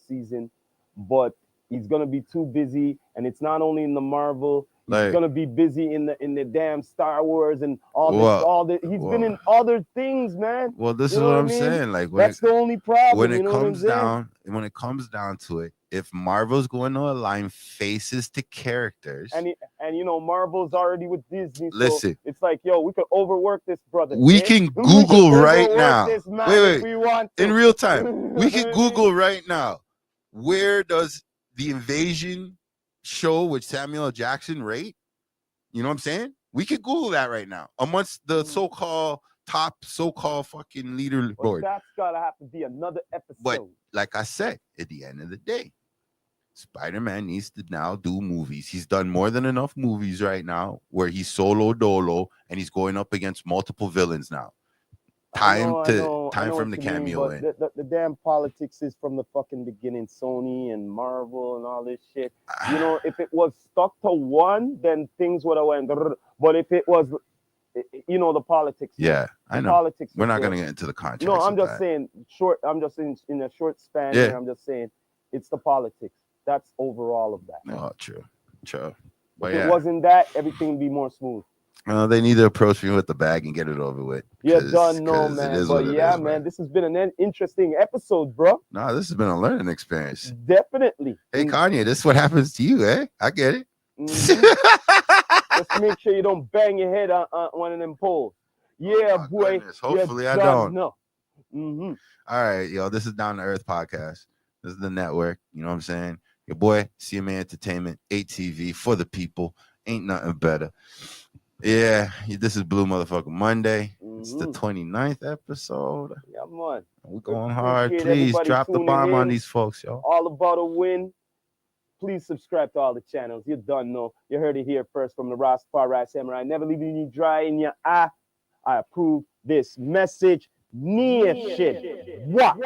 season, but he's going to be too busy. And it's not only in the Marvel. He's gonna be busy in the damn Star Wars and all this. He's been in other things, man. Well, this is what I'm saying. Like, that's the only problem. When it comes down to it, if Marvel's going to align faces to characters, and Marvel's already with Disney. Listen, so it's like, yo, we could overwork this, brother. We can Google right now. This, man, wait, we want to. In real time, we can Google right now. Where does the Invasion show with Samuel L. Jackson rate? You know what I'm saying? We could Google that right now amongst the so-called fucking leaderboard. That's gotta have to be another episode. But like I said, at the end of the day, Spider-Man needs to now do movies. He's done more than enough movies right now where he's solo dolo and he's going up against multiple villains now. Time for him to cameo in. The damn politics is from the fucking beginning. Sony and Marvel and all this shit. If it was stuck to one, then things would have went. But if it was, the politics. Yeah, I know. Politics. We're not gonna get into the contract. No, I'm just saying short. I'm just saying in a short span. Yeah. Here, I'm just saying it's the politics. That's overall of that. Oh, true. But if it wasn't that, everything would be more smooth. They need to approach me with the bag and get it over with. Man. But yeah, man, this has been an interesting episode, bro. No, this has been a learning experience. Definitely. Hey, Kanye, this is what happens to you, eh? I get it. Mm-hmm. Just make sure you don't bang your head on one of them poles. Yeah, boy. Goodness. Hopefully I don't. No. Mm-hmm. All right, yo, this is Down to Earth Podcast. This is the network. You know what I'm saying? Your boy, CMA Entertainment, ATV for the people. Ain't nothing better. Yeah, this is Blue Motherfucker Monday. It's the Mm-hmm. 29th episode. Yeah, man. We're going hard. Appreciate Please everybody drop the tuning bomb on in. these folks, yo. All about a win. Please subscribe to all the channels. You done know. You heard it here first from the Rastafari Samurai. Never leaving you dry in your eye. I approve this message. Near shit. What?